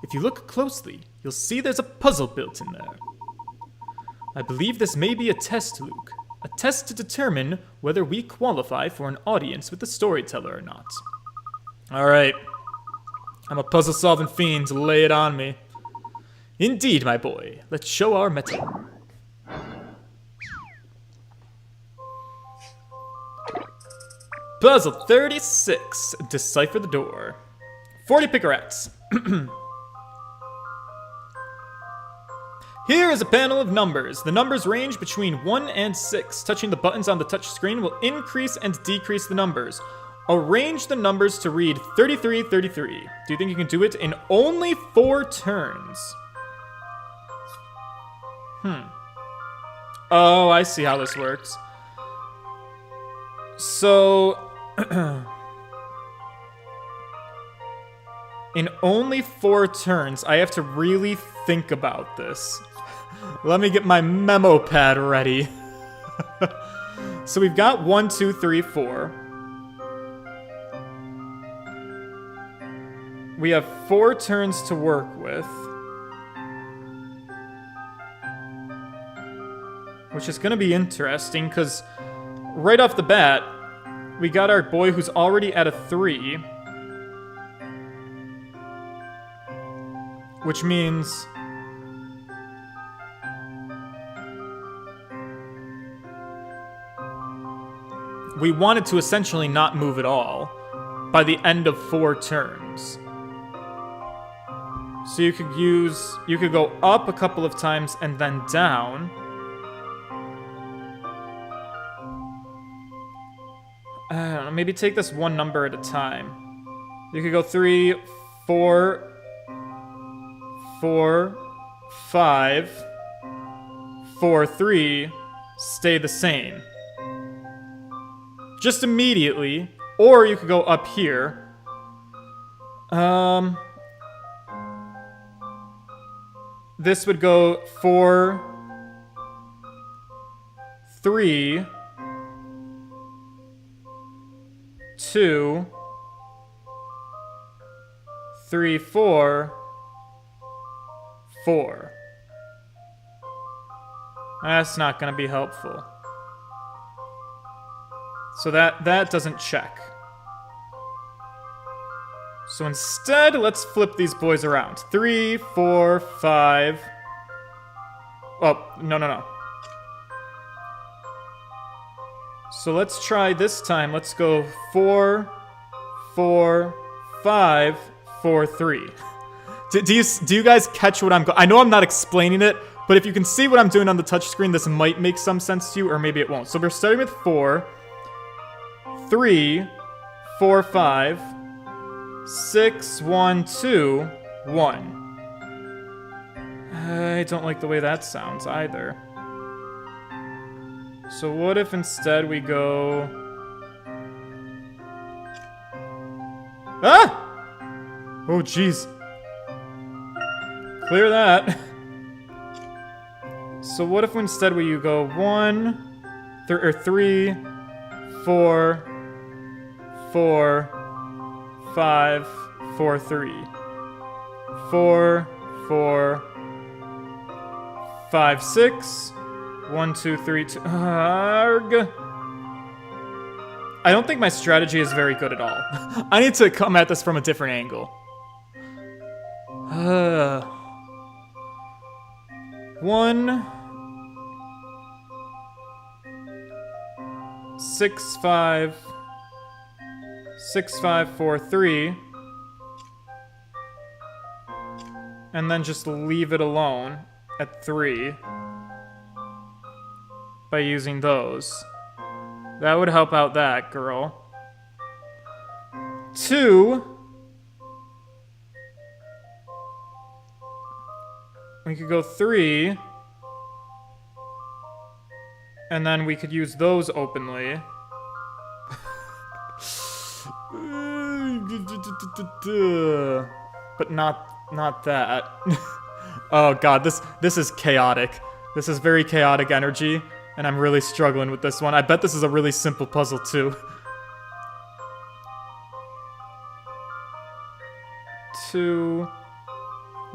Speaker 1: If you look closely, you'll see there's a puzzle built in there. I believe this may be a test, Luke. A test to determine whether we qualify for an audience with the storyteller or not. Alright. I'm a puzzle-solving fiend, lay it on me. Indeed, my boy. Let's show our mettle. Puzzle 36. Decipher the door. 40 picarettes. Here is a panel of numbers. The numbers range between 1 and 6. Touching the buttons on the touch screen will increase and decrease the numbers. Arrange the numbers to read 3333. Do you think you can do it in only 4 turns? Oh, I see how this works. So... in only 4 turns, I have to really think about this. Let me get my memo pad ready. So we've got 1, 2, 3, 4. We have 4 turns to work with. Which is going to be interesting, because right off the bat, we got our boy who's already at a 3. Which means... we wanted to essentially not move at all by the end of 4 turns. So you could go up a couple of times and then down. I don't know, maybe take this one number at a time. You could go 3, 4, 4, 5, 4, 3, stay the same. Just immediately, or you could go up here. This would go 4, 3, 2, 3, 4, 4. That's not going to be helpful. So that doesn't check. So instead, let's flip these boys around. 3, 4, 5. Oh, no. So let's try this time. Let's go 4, 4, 5, 4, 3. Do you guys catch what I'm I know I'm not explaining it, but if you can see what I'm doing on the touchscreen, this might make some sense to you, or maybe it won't. So we're starting with 4, 3, 4, 5, 6, 1, 2, 1. I don't like the way that sounds either. So what if instead we go... Ah! Oh, jeez. Clear that. So what if instead we go 1, 3, 4, 4, 5, 4, 3. 4, 4, 5, 6. 1, 2, 3, 2. Arg. I don't think my strategy is very good at all. I need to come at this from a different angle. 1, 6, 5, 6, 5, 4, 3, and then just leave it alone at 3 by using those. That would help out that girl. 2, we could go 3, and then we could use those openly. But not that. Oh god, this is chaotic. This is very chaotic energy, and I'm really struggling with this one. I bet this is a really simple puzzle too. 2,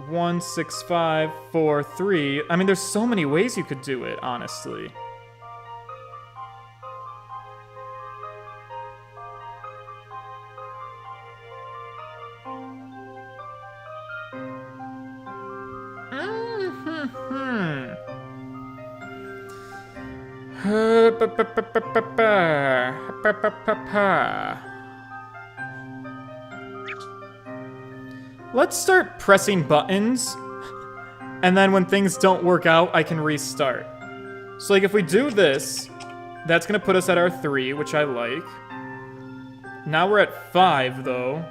Speaker 1: 1, 6, 5, 4, 3. I mean, there's so many ways you could do it, honestly. Let's start pressing buttons, and then when things don't work out, I can restart. So like if we do this, that's gonna put us at our 3, which I like. Now we're at 5 though.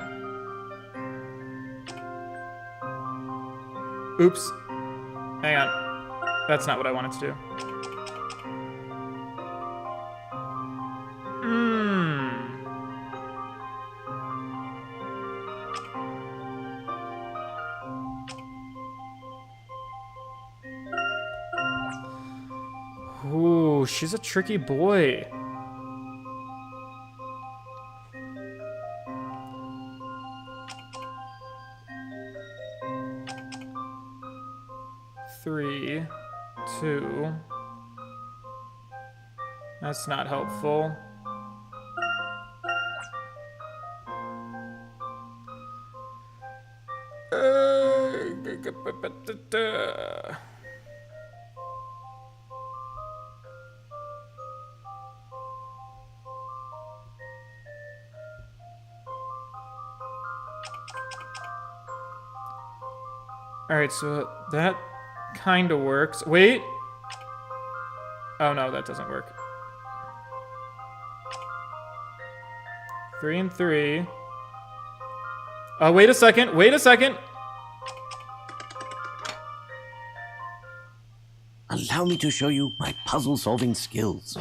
Speaker 1: Oops. Hang on. That's not what I wanted to do. Ooh, she's a tricky boy. Three, 2. That's not helpful. Alright, so that kind of works. Wait! Oh no, that doesn't work. 3 and 3. Oh, wait a second, wait a second!
Speaker 5: Allow me to show you my puzzle-solving skills.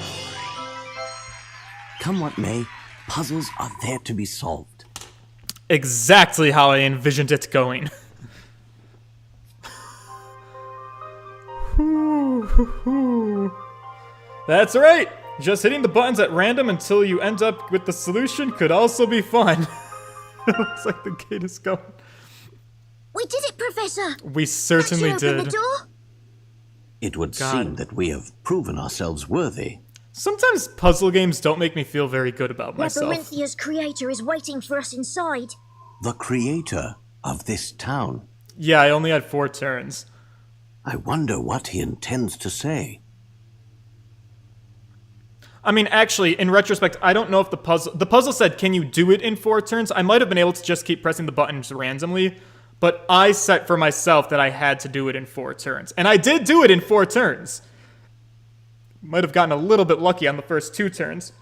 Speaker 5: Come what may, puzzles are there to be solved.
Speaker 1: Exactly how I envisioned it going. That's right! Just hitting the buttons at random until you end up with the solution could also be fun. It looks like the gate is going.
Speaker 6: We did it, Professor!
Speaker 1: We certainly
Speaker 6: Can't you open
Speaker 1: did.
Speaker 6: the door?
Speaker 5: It would seem that we have proven ourselves worthy.
Speaker 1: Sometimes puzzle games don't make me feel very good about myself.
Speaker 6: Labyrinthia's creator is waiting for us inside.
Speaker 5: The creator of this town.
Speaker 1: Yeah, I only had 4 turns.
Speaker 5: I wonder what he intends to say.
Speaker 1: I mean, actually, in retrospect, I don't know if the puzzle said, can you do it in 4 turns? I might have been able to just keep pressing the buttons randomly, but I set for myself that I had to do it in 4 turns. And I did do it in 4 turns. Might have gotten a little bit lucky on the first 2 turns.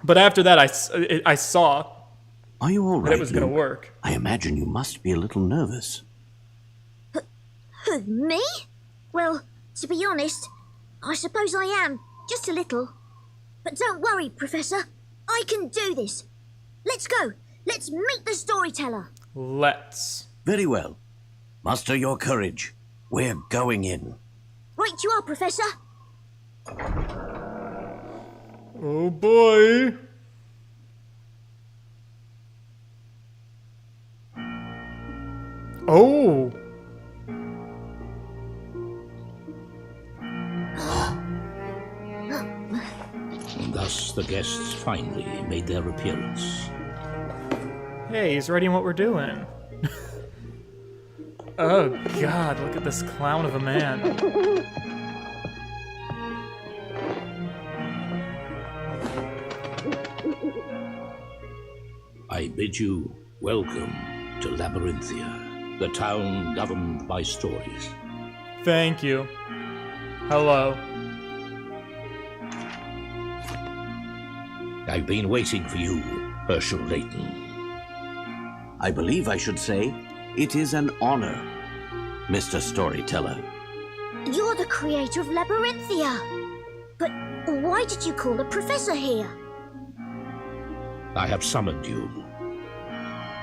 Speaker 1: But after that, I saw
Speaker 5: Are you all right,
Speaker 1: that it was going to
Speaker 5: Luke?
Speaker 1: work.
Speaker 5: I imagine you must be a little nervous.
Speaker 6: Who, me? Well, to be honest, I suppose I am. Just a little. But don't worry, Professor. I can do this. Let's go. Let's meet the storyteller.
Speaker 1: Let's.
Speaker 5: Very well. Muster your courage. We're going in.
Speaker 6: Right you are, Professor.
Speaker 1: Oh boy. Oh.
Speaker 7: And thus the guests finally made their appearance.
Speaker 1: Hey, he's ready in what we're doing. Oh god, look at this clown of a man.
Speaker 7: I bid you welcome to Labyrinthia, the town governed by stories.
Speaker 1: Thank you. Hello.
Speaker 7: I've been waiting for you, Herschel Layton.
Speaker 5: I believe I should say, it is an honor, Mr. Storyteller.
Speaker 6: You're the creator of Labyrinthia. But why did you call the Professor here?
Speaker 7: I have summoned you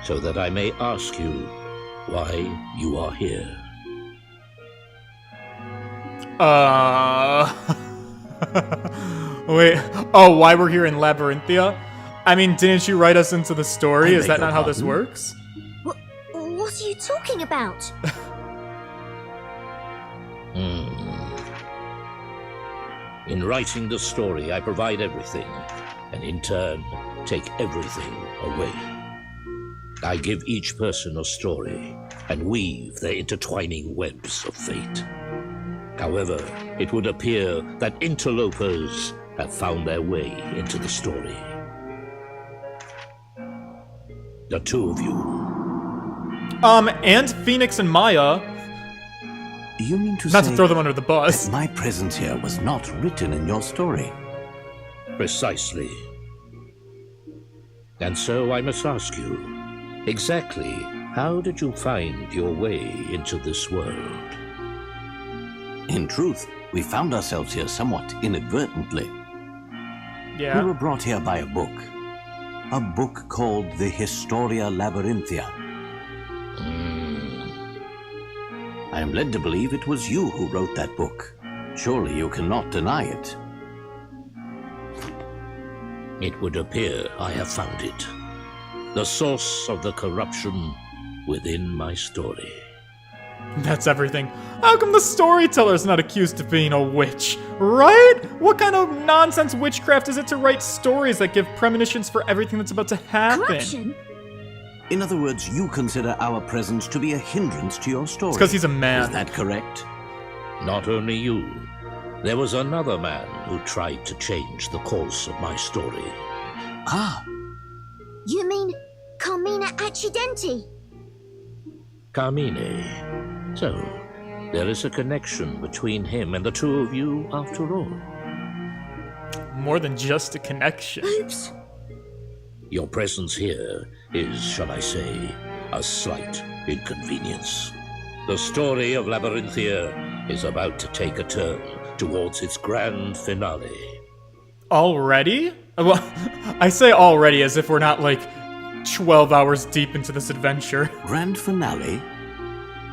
Speaker 7: so that I may ask you why you are here.
Speaker 1: Wait. Oh, why we're here in Labyrinthia? I mean, didn't you write us into the story? Is that not how this works?
Speaker 6: What are you talking about?
Speaker 7: In writing the story, I provide everything, and in turn, take everything away. I give each person a story, and weave their intertwining webs of fate. However, it would appear that interlopers have found their way into the story. The two of you.
Speaker 1: And Phoenix and Maya.
Speaker 5: You mean to
Speaker 1: Not
Speaker 5: say
Speaker 1: to throw them under the bus.
Speaker 5: that my presence here was not written in your story?
Speaker 7: Precisely. And so I must ask you, exactly how did you find your way into this world?
Speaker 5: In truth, we found ourselves here somewhat inadvertently.
Speaker 1: Yeah.
Speaker 5: We were brought here by a book. A book called the Historia Labyrinthia. I am led to believe it was you who wrote that book. Surely you cannot deny it.
Speaker 7: It would appear I have found it. The source of the corruption within my story.
Speaker 1: That's everything. How come the storyteller's not accused of being a witch? Right? What kind of nonsense witchcraft is it to write stories that give premonitions for everything that's about to happen?
Speaker 6: Corruption?
Speaker 5: In other words, you consider our presence to be a hindrance to your story.
Speaker 1: It's because he's a man.
Speaker 5: Is that correct?
Speaker 7: Not only you. There was another man who tried to change the course of my story.
Speaker 5: Ah,
Speaker 6: You mean Carmina Accidenti?
Speaker 7: Carmine. So, there is a connection between him and the two of you after all.
Speaker 1: More than just a connection.
Speaker 6: Oops.
Speaker 7: Your presence here is, shall I say, a slight inconvenience. The story of Labyrinthia is about to take a turn towards its grand finale.
Speaker 1: Already? Well, I say already as if we're not like 12 hours deep into this adventure.
Speaker 5: grand finale?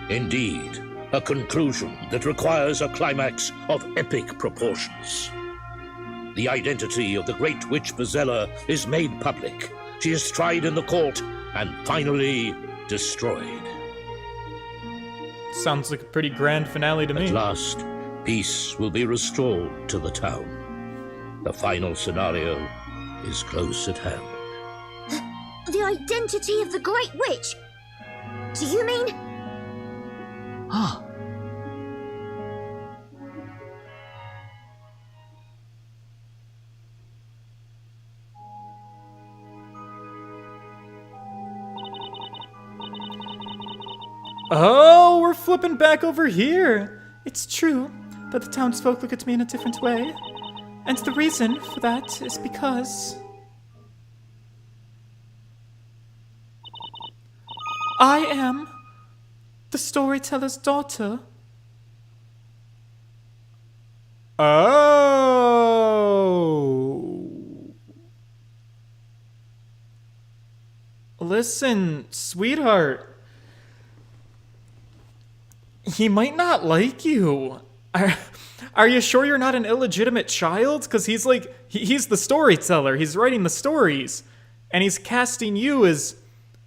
Speaker 7: Indeed, a conclusion that requires a climax of epic proportions. The identity of the great witch Espella is made public. She is tried in the court and finally destroyed.
Speaker 1: Sounds like a pretty grand finale to me.
Speaker 7: At last, peace will be restored to the town. The final scenario is close at hand.
Speaker 6: The identity of the Great Witch? Do you mean?
Speaker 5: Ah.
Speaker 4: Oh, we're flipping back over here. It's true that the townsfolk look at me in a different way. And the reason for that is because I am the storyteller's daughter. Oh. Listen, sweetheart. He might not like you. Are you sure you're not an illegitimate child? Because he's like, he's the storyteller. He's writing the stories. And he's casting you as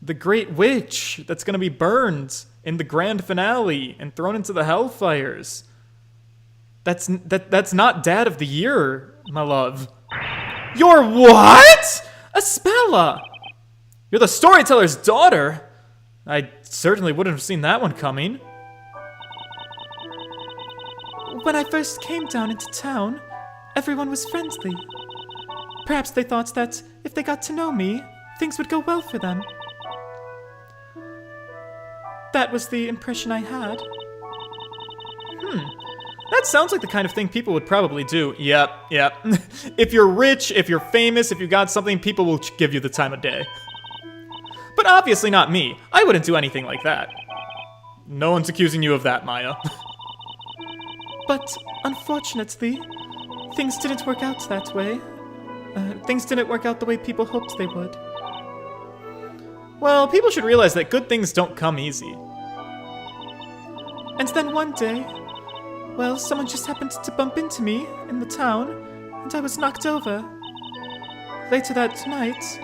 Speaker 4: the Great Witch that's going to be burned in the grand finale and thrown into the hellfires. That's not Dad of the Year, my love. You're what? Espella! You're the storyteller's daughter? I certainly wouldn't have seen that one coming. When I first came down into town, everyone was friendly. Perhaps they thought that if they got to know me, things would go well for them. That was the impression I had. That sounds like the kind of thing people would probably do. Yep. If you're rich, if you're famous, if you got something, people will give you the time of day. But obviously not me. I wouldn't do anything like that. No one's accusing you of that, Maya. But unfortunately, things didn't work out that way. Things didn't work out the way people hoped they would. Well, people should realize that good things don't come easy. And then one day, well, someone just happened to bump into me in the town, and I was knocked over. Later that night,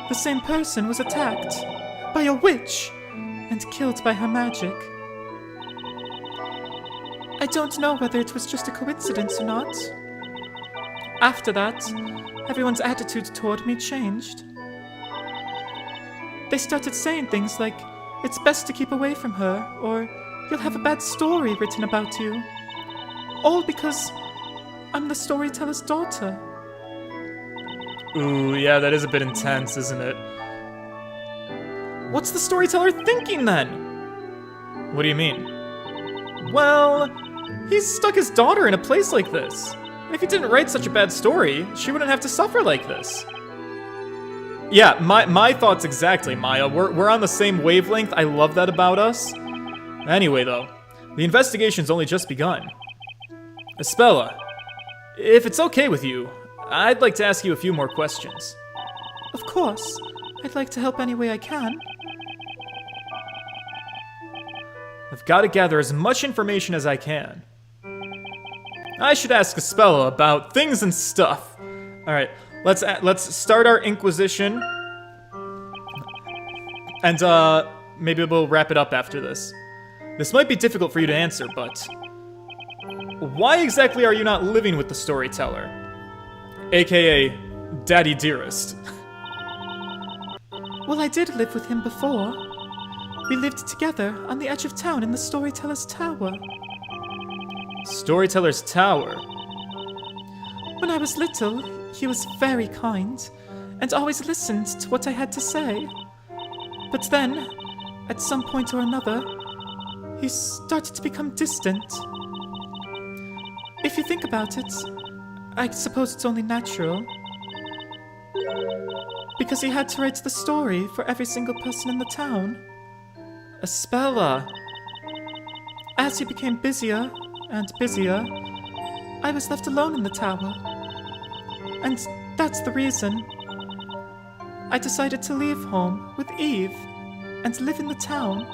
Speaker 4: the same person was attacked by a witch and killed by her magic. I don't know whether it was just a coincidence or not. After that, everyone's attitude toward me changed. They started saying things like, it's best to keep away from her, or you'll have a bad story written about you. All because I'm the storyteller's daughter. Ooh, yeah, that is a bit intense, isn't it? What's the storyteller thinking then? What do you mean? Well, he's stuck his daughter in a place like this. And if he didn't write such a bad story, she wouldn't have to suffer like this. Yeah, my thoughts exactly, Maya. We're on the same wavelength. I love that about us. Anyway, though, the investigation's only just begun. Espella, if it's okay with you, I'd like to ask you a few more questions. Of course. I'd like to help any way I can. I've got to gather as much information as I can. I should ask Espella about things and stuff. All right, let's start our inquisition, and maybe we'll wrap it up after this. This might be difficult for you to answer, but why exactly are you not living with the storyteller, aka Daddy Dearest? Well, I did live with him before. We lived together on the edge of town in the Storyteller's Tower. Storyteller's Tower? When I was little, he was very kind, and always listened to what I had to say. But then, at some point or another, he started to become distant. If you think about it, I suppose it's only natural. Because he had to write the story for every single person in the town. Espella. As he became busier and busier, I was left alone in the tower. And that's the reason I decided to leave home with Eve and live in the town.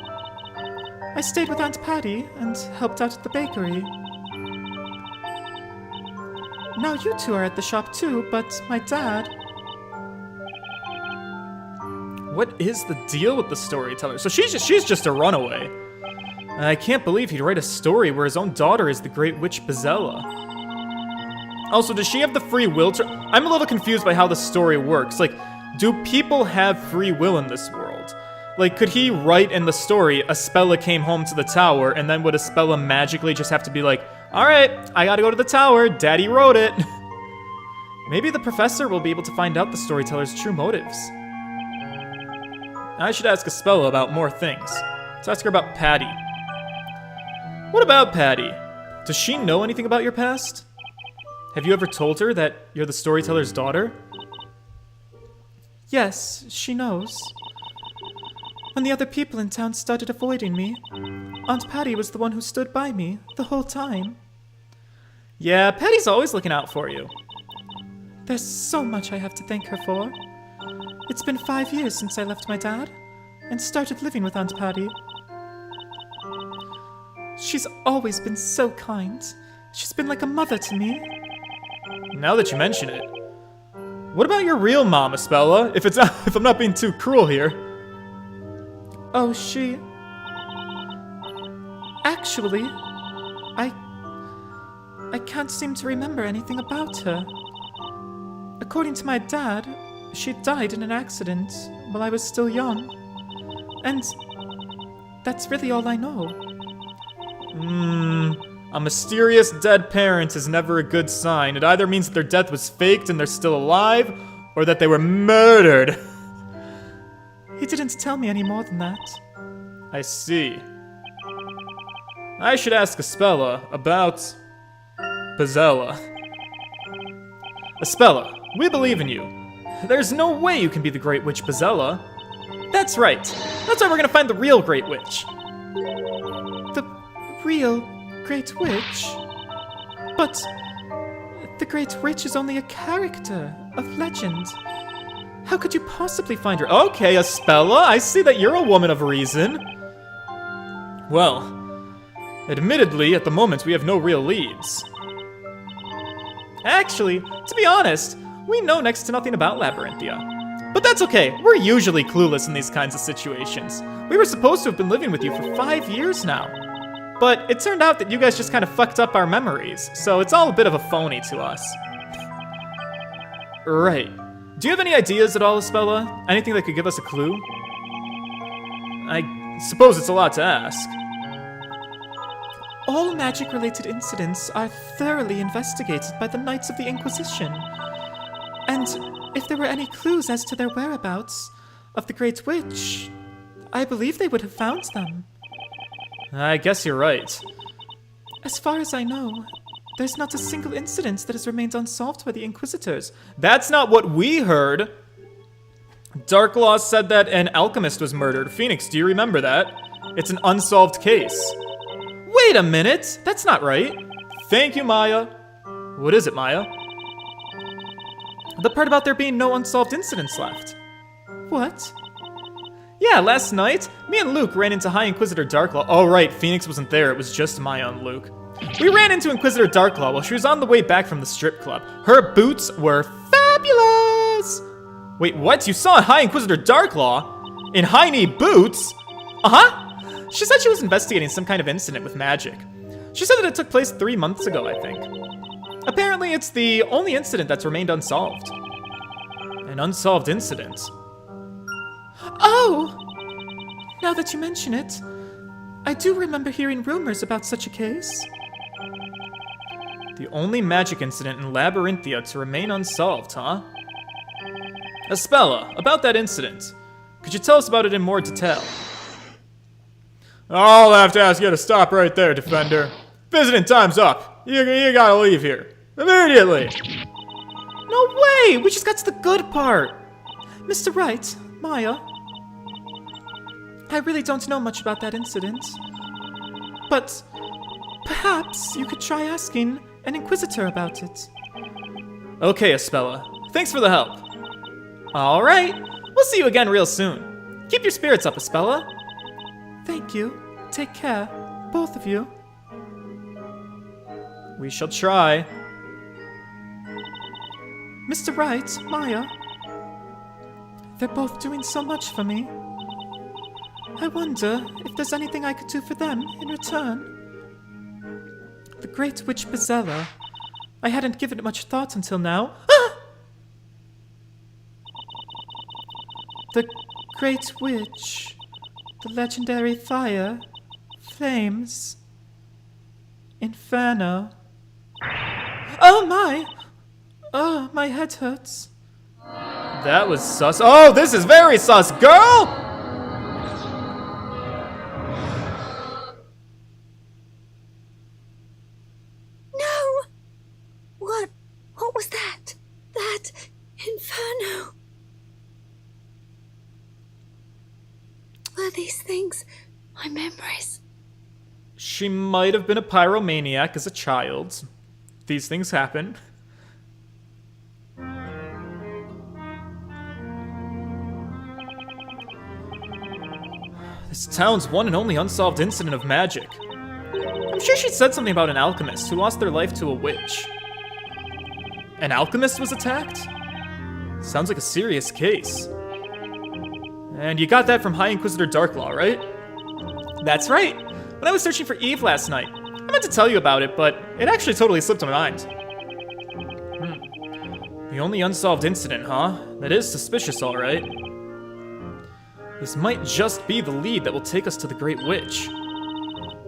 Speaker 4: I stayed with Aunt Patty and helped out at the bakery. Now you two are at the shop too, but my dad... What is the deal with the storyteller? So she's just a runaway. I can't believe he'd write a story where his own daughter is the Great Witch Espella. Also, does she have the free will to... I'm a little confused by how the story works. Like,
Speaker 1: Do people have free will in this world? Like, could he write in the story, Espella came home to the tower, and then would Espella magically just have to be like, alright, I gotta go to the tower, Daddy wrote it. Maybe the professor will be able to find out the storyteller's true motives. I should ask Espella about more things. Let's ask her about Patty. What about Patty? Does she know anything about your past? Have you ever told her that you're the storyteller's daughter?
Speaker 4: Yes, she knows. When the other people in town started avoiding me, Aunt Patty was the one who stood by me the whole time.
Speaker 1: Yeah, Patty's always looking out for you.
Speaker 4: There's so much I have to thank her for. It's been 5 years since I left my dad and started living with Aunt Patty. She's always been so kind. She's been like a mother to me.
Speaker 1: Now that you mention it, what about your real mom, Espella? If I'm not being too cruel here.
Speaker 4: Oh, she... Actually, I can't seem to remember anything about her. According to my dad, she died in an accident while I was still young. And that's really all I know.
Speaker 1: A mysterious dead parent is never a good sign. It either means that their death was faked and they're still alive, or that they were murdered.
Speaker 4: He didn't tell me any more than that.
Speaker 1: I see. I should ask Espella about Espella. Espella, we believe in you. There's no way you can be the Great Witch Espella. That's right. That's why we're gonna find the real Great Witch.
Speaker 4: The real Great Witch? But the Great Witch is only a character of legend. How could you possibly find her?
Speaker 1: Okay, Espella, I see that you're a woman of reason. Well, admittedly, at the moment we have no real leads. Actually, to be honest, we know next to nothing about Labyrinthia. But that's okay, we're usually clueless in these kinds of situations. We were supposed to have been living with you for 5 years now. But it turned out that you guys just kind of fucked up our memories, so it's all a bit of a phony to us. Right. Do you have any ideas at all, Espella? Anything that could give us a clue? I suppose it's a lot to ask.
Speaker 4: All magic-related incidents are thoroughly investigated by the Knights of the Inquisition. And if there were any clues as to their whereabouts of the Great Witch, I believe they would have found them.
Speaker 1: I guess you're right.
Speaker 4: As far as I know, there's not a single incident that has remained unsolved by the Inquisitors.
Speaker 1: That's not what we heard! Darklaw said that an alchemist was murdered. Phoenix, do you remember that? It's an unsolved case. Wait a minute! That's not right. Thank you, Maya. What is it, Maya?
Speaker 4: The part about there being no unsolved incidents left. What?
Speaker 1: Yeah, last night, me and Luke ran into High Inquisitor Darklaw. Oh right, Phoenix wasn't there, it was just Maya and Luke. We ran into Inquisitor Darklaw while she was on the way back from the strip club. Her boots were fabulous! Wait, what? You saw High Inquisitor Darklaw? In high-knee boots? Uh-huh! She said she was investigating some kind of incident with magic. She said that it took place 3 months ago, I think. Apparently, it's the only incident that's remained unsolved. An unsolved incident?
Speaker 4: Oh! Now that you mention it, I do remember hearing rumors about such a case.
Speaker 1: The only magic incident in Labyrinthia to remain unsolved, huh? Espella, about that incident. Could you tell us about it in more detail? I'll have to ask you to stop right there, Defender. Visiting time's up. You gotta leave here. Immediately!
Speaker 4: No way! We just got to the good part! Mr. Wright, Maya, I really don't know much about that incident. But perhaps you could try asking an Inquisitor about it.
Speaker 1: Okay, Espella. Thanks for the help. Alright, we'll see you again real soon. Keep your spirits up, Espella.
Speaker 4: Thank you. Take care, both of you.
Speaker 1: We shall try.
Speaker 4: Mr. Wright, Maya, they're both doing so much for me. I wonder if there's anything I could do for them in return. The Great Witch Espella. I hadn't given it much thought until now. Ah! The Great Witch. The legendary fire. Flames. Inferno. Oh my! Oh, my head hurts.
Speaker 1: That was sus. Oh, this is very sus, girl!
Speaker 6: No! What was that? That inferno. Were these things my memories?
Speaker 1: She might have been a pyromaniac as a child. These things happen. This town's one and only unsolved incident of magic. I'm sure she said something about an alchemist who lost their life to a witch. An alchemist was attacked? Sounds like a serious case. And you got that from High Inquisitor Darklaw, right? That's right. When I was searching for Eve last night, I meant to tell you about it, but it actually totally slipped my mind. The only unsolved incident, huh? That is suspicious, alright. This might just be the lead that will take us to the Great Witch.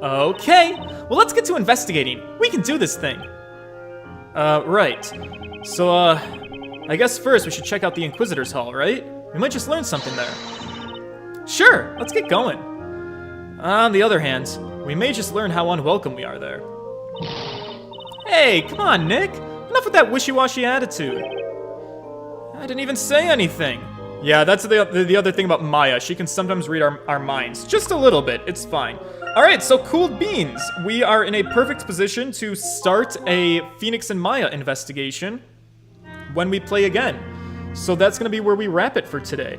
Speaker 1: Okay, well let's get to investigating. We can do this thing. Right. So, I guess first we should check out the Inquisitor's Hall, right? We might just learn something there. Sure, let's get going. On the other hand, we may just learn how unwelcome we are there. Hey, come on, Nick. Enough with that wishy-washy attitude. I didn't even say anything. Yeah, that's the other thing about Maya. She can sometimes read our minds. Just a little bit. It's fine. Alright, so cooled beans. We are in a perfect position to start a Phoenix and Maya investigation when we play again. So that's going to be where we wrap it for today.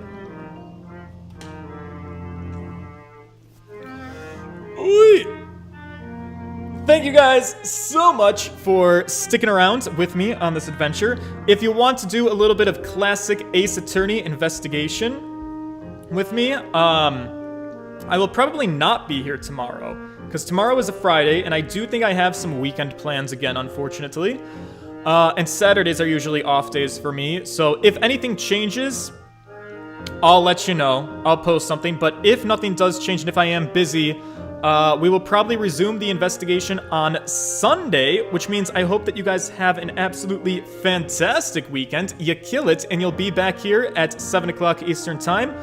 Speaker 1: Thank you guys so much for sticking around with me on this adventure. If you want to do a little bit of classic Ace Attorney investigation with me, I will probably not be here tomorrow, because tomorrow is a Friday, and I do think I have some weekend plans again, unfortunately. And Saturdays are usually off days for me, so if anything changes, I'll let you know. I'll post something, but if nothing does change, and if I am busy, we will probably resume the investigation on Sunday, which means I hope that you guys have an absolutely fantastic weekend. You kill it, and you'll be back here at 7 o'clock Eastern Time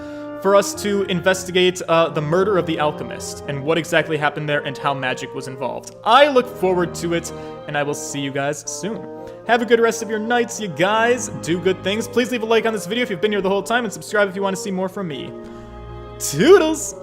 Speaker 1: for us to investigate the murder of the alchemist and what exactly happened there and how magic was involved. I look forward to it, and I will see you guys soon. Have a good rest of your nights, you guys. Do good things. Please leave a like on this video if you've been here the whole time, and subscribe if you want to see more from me. Toodles!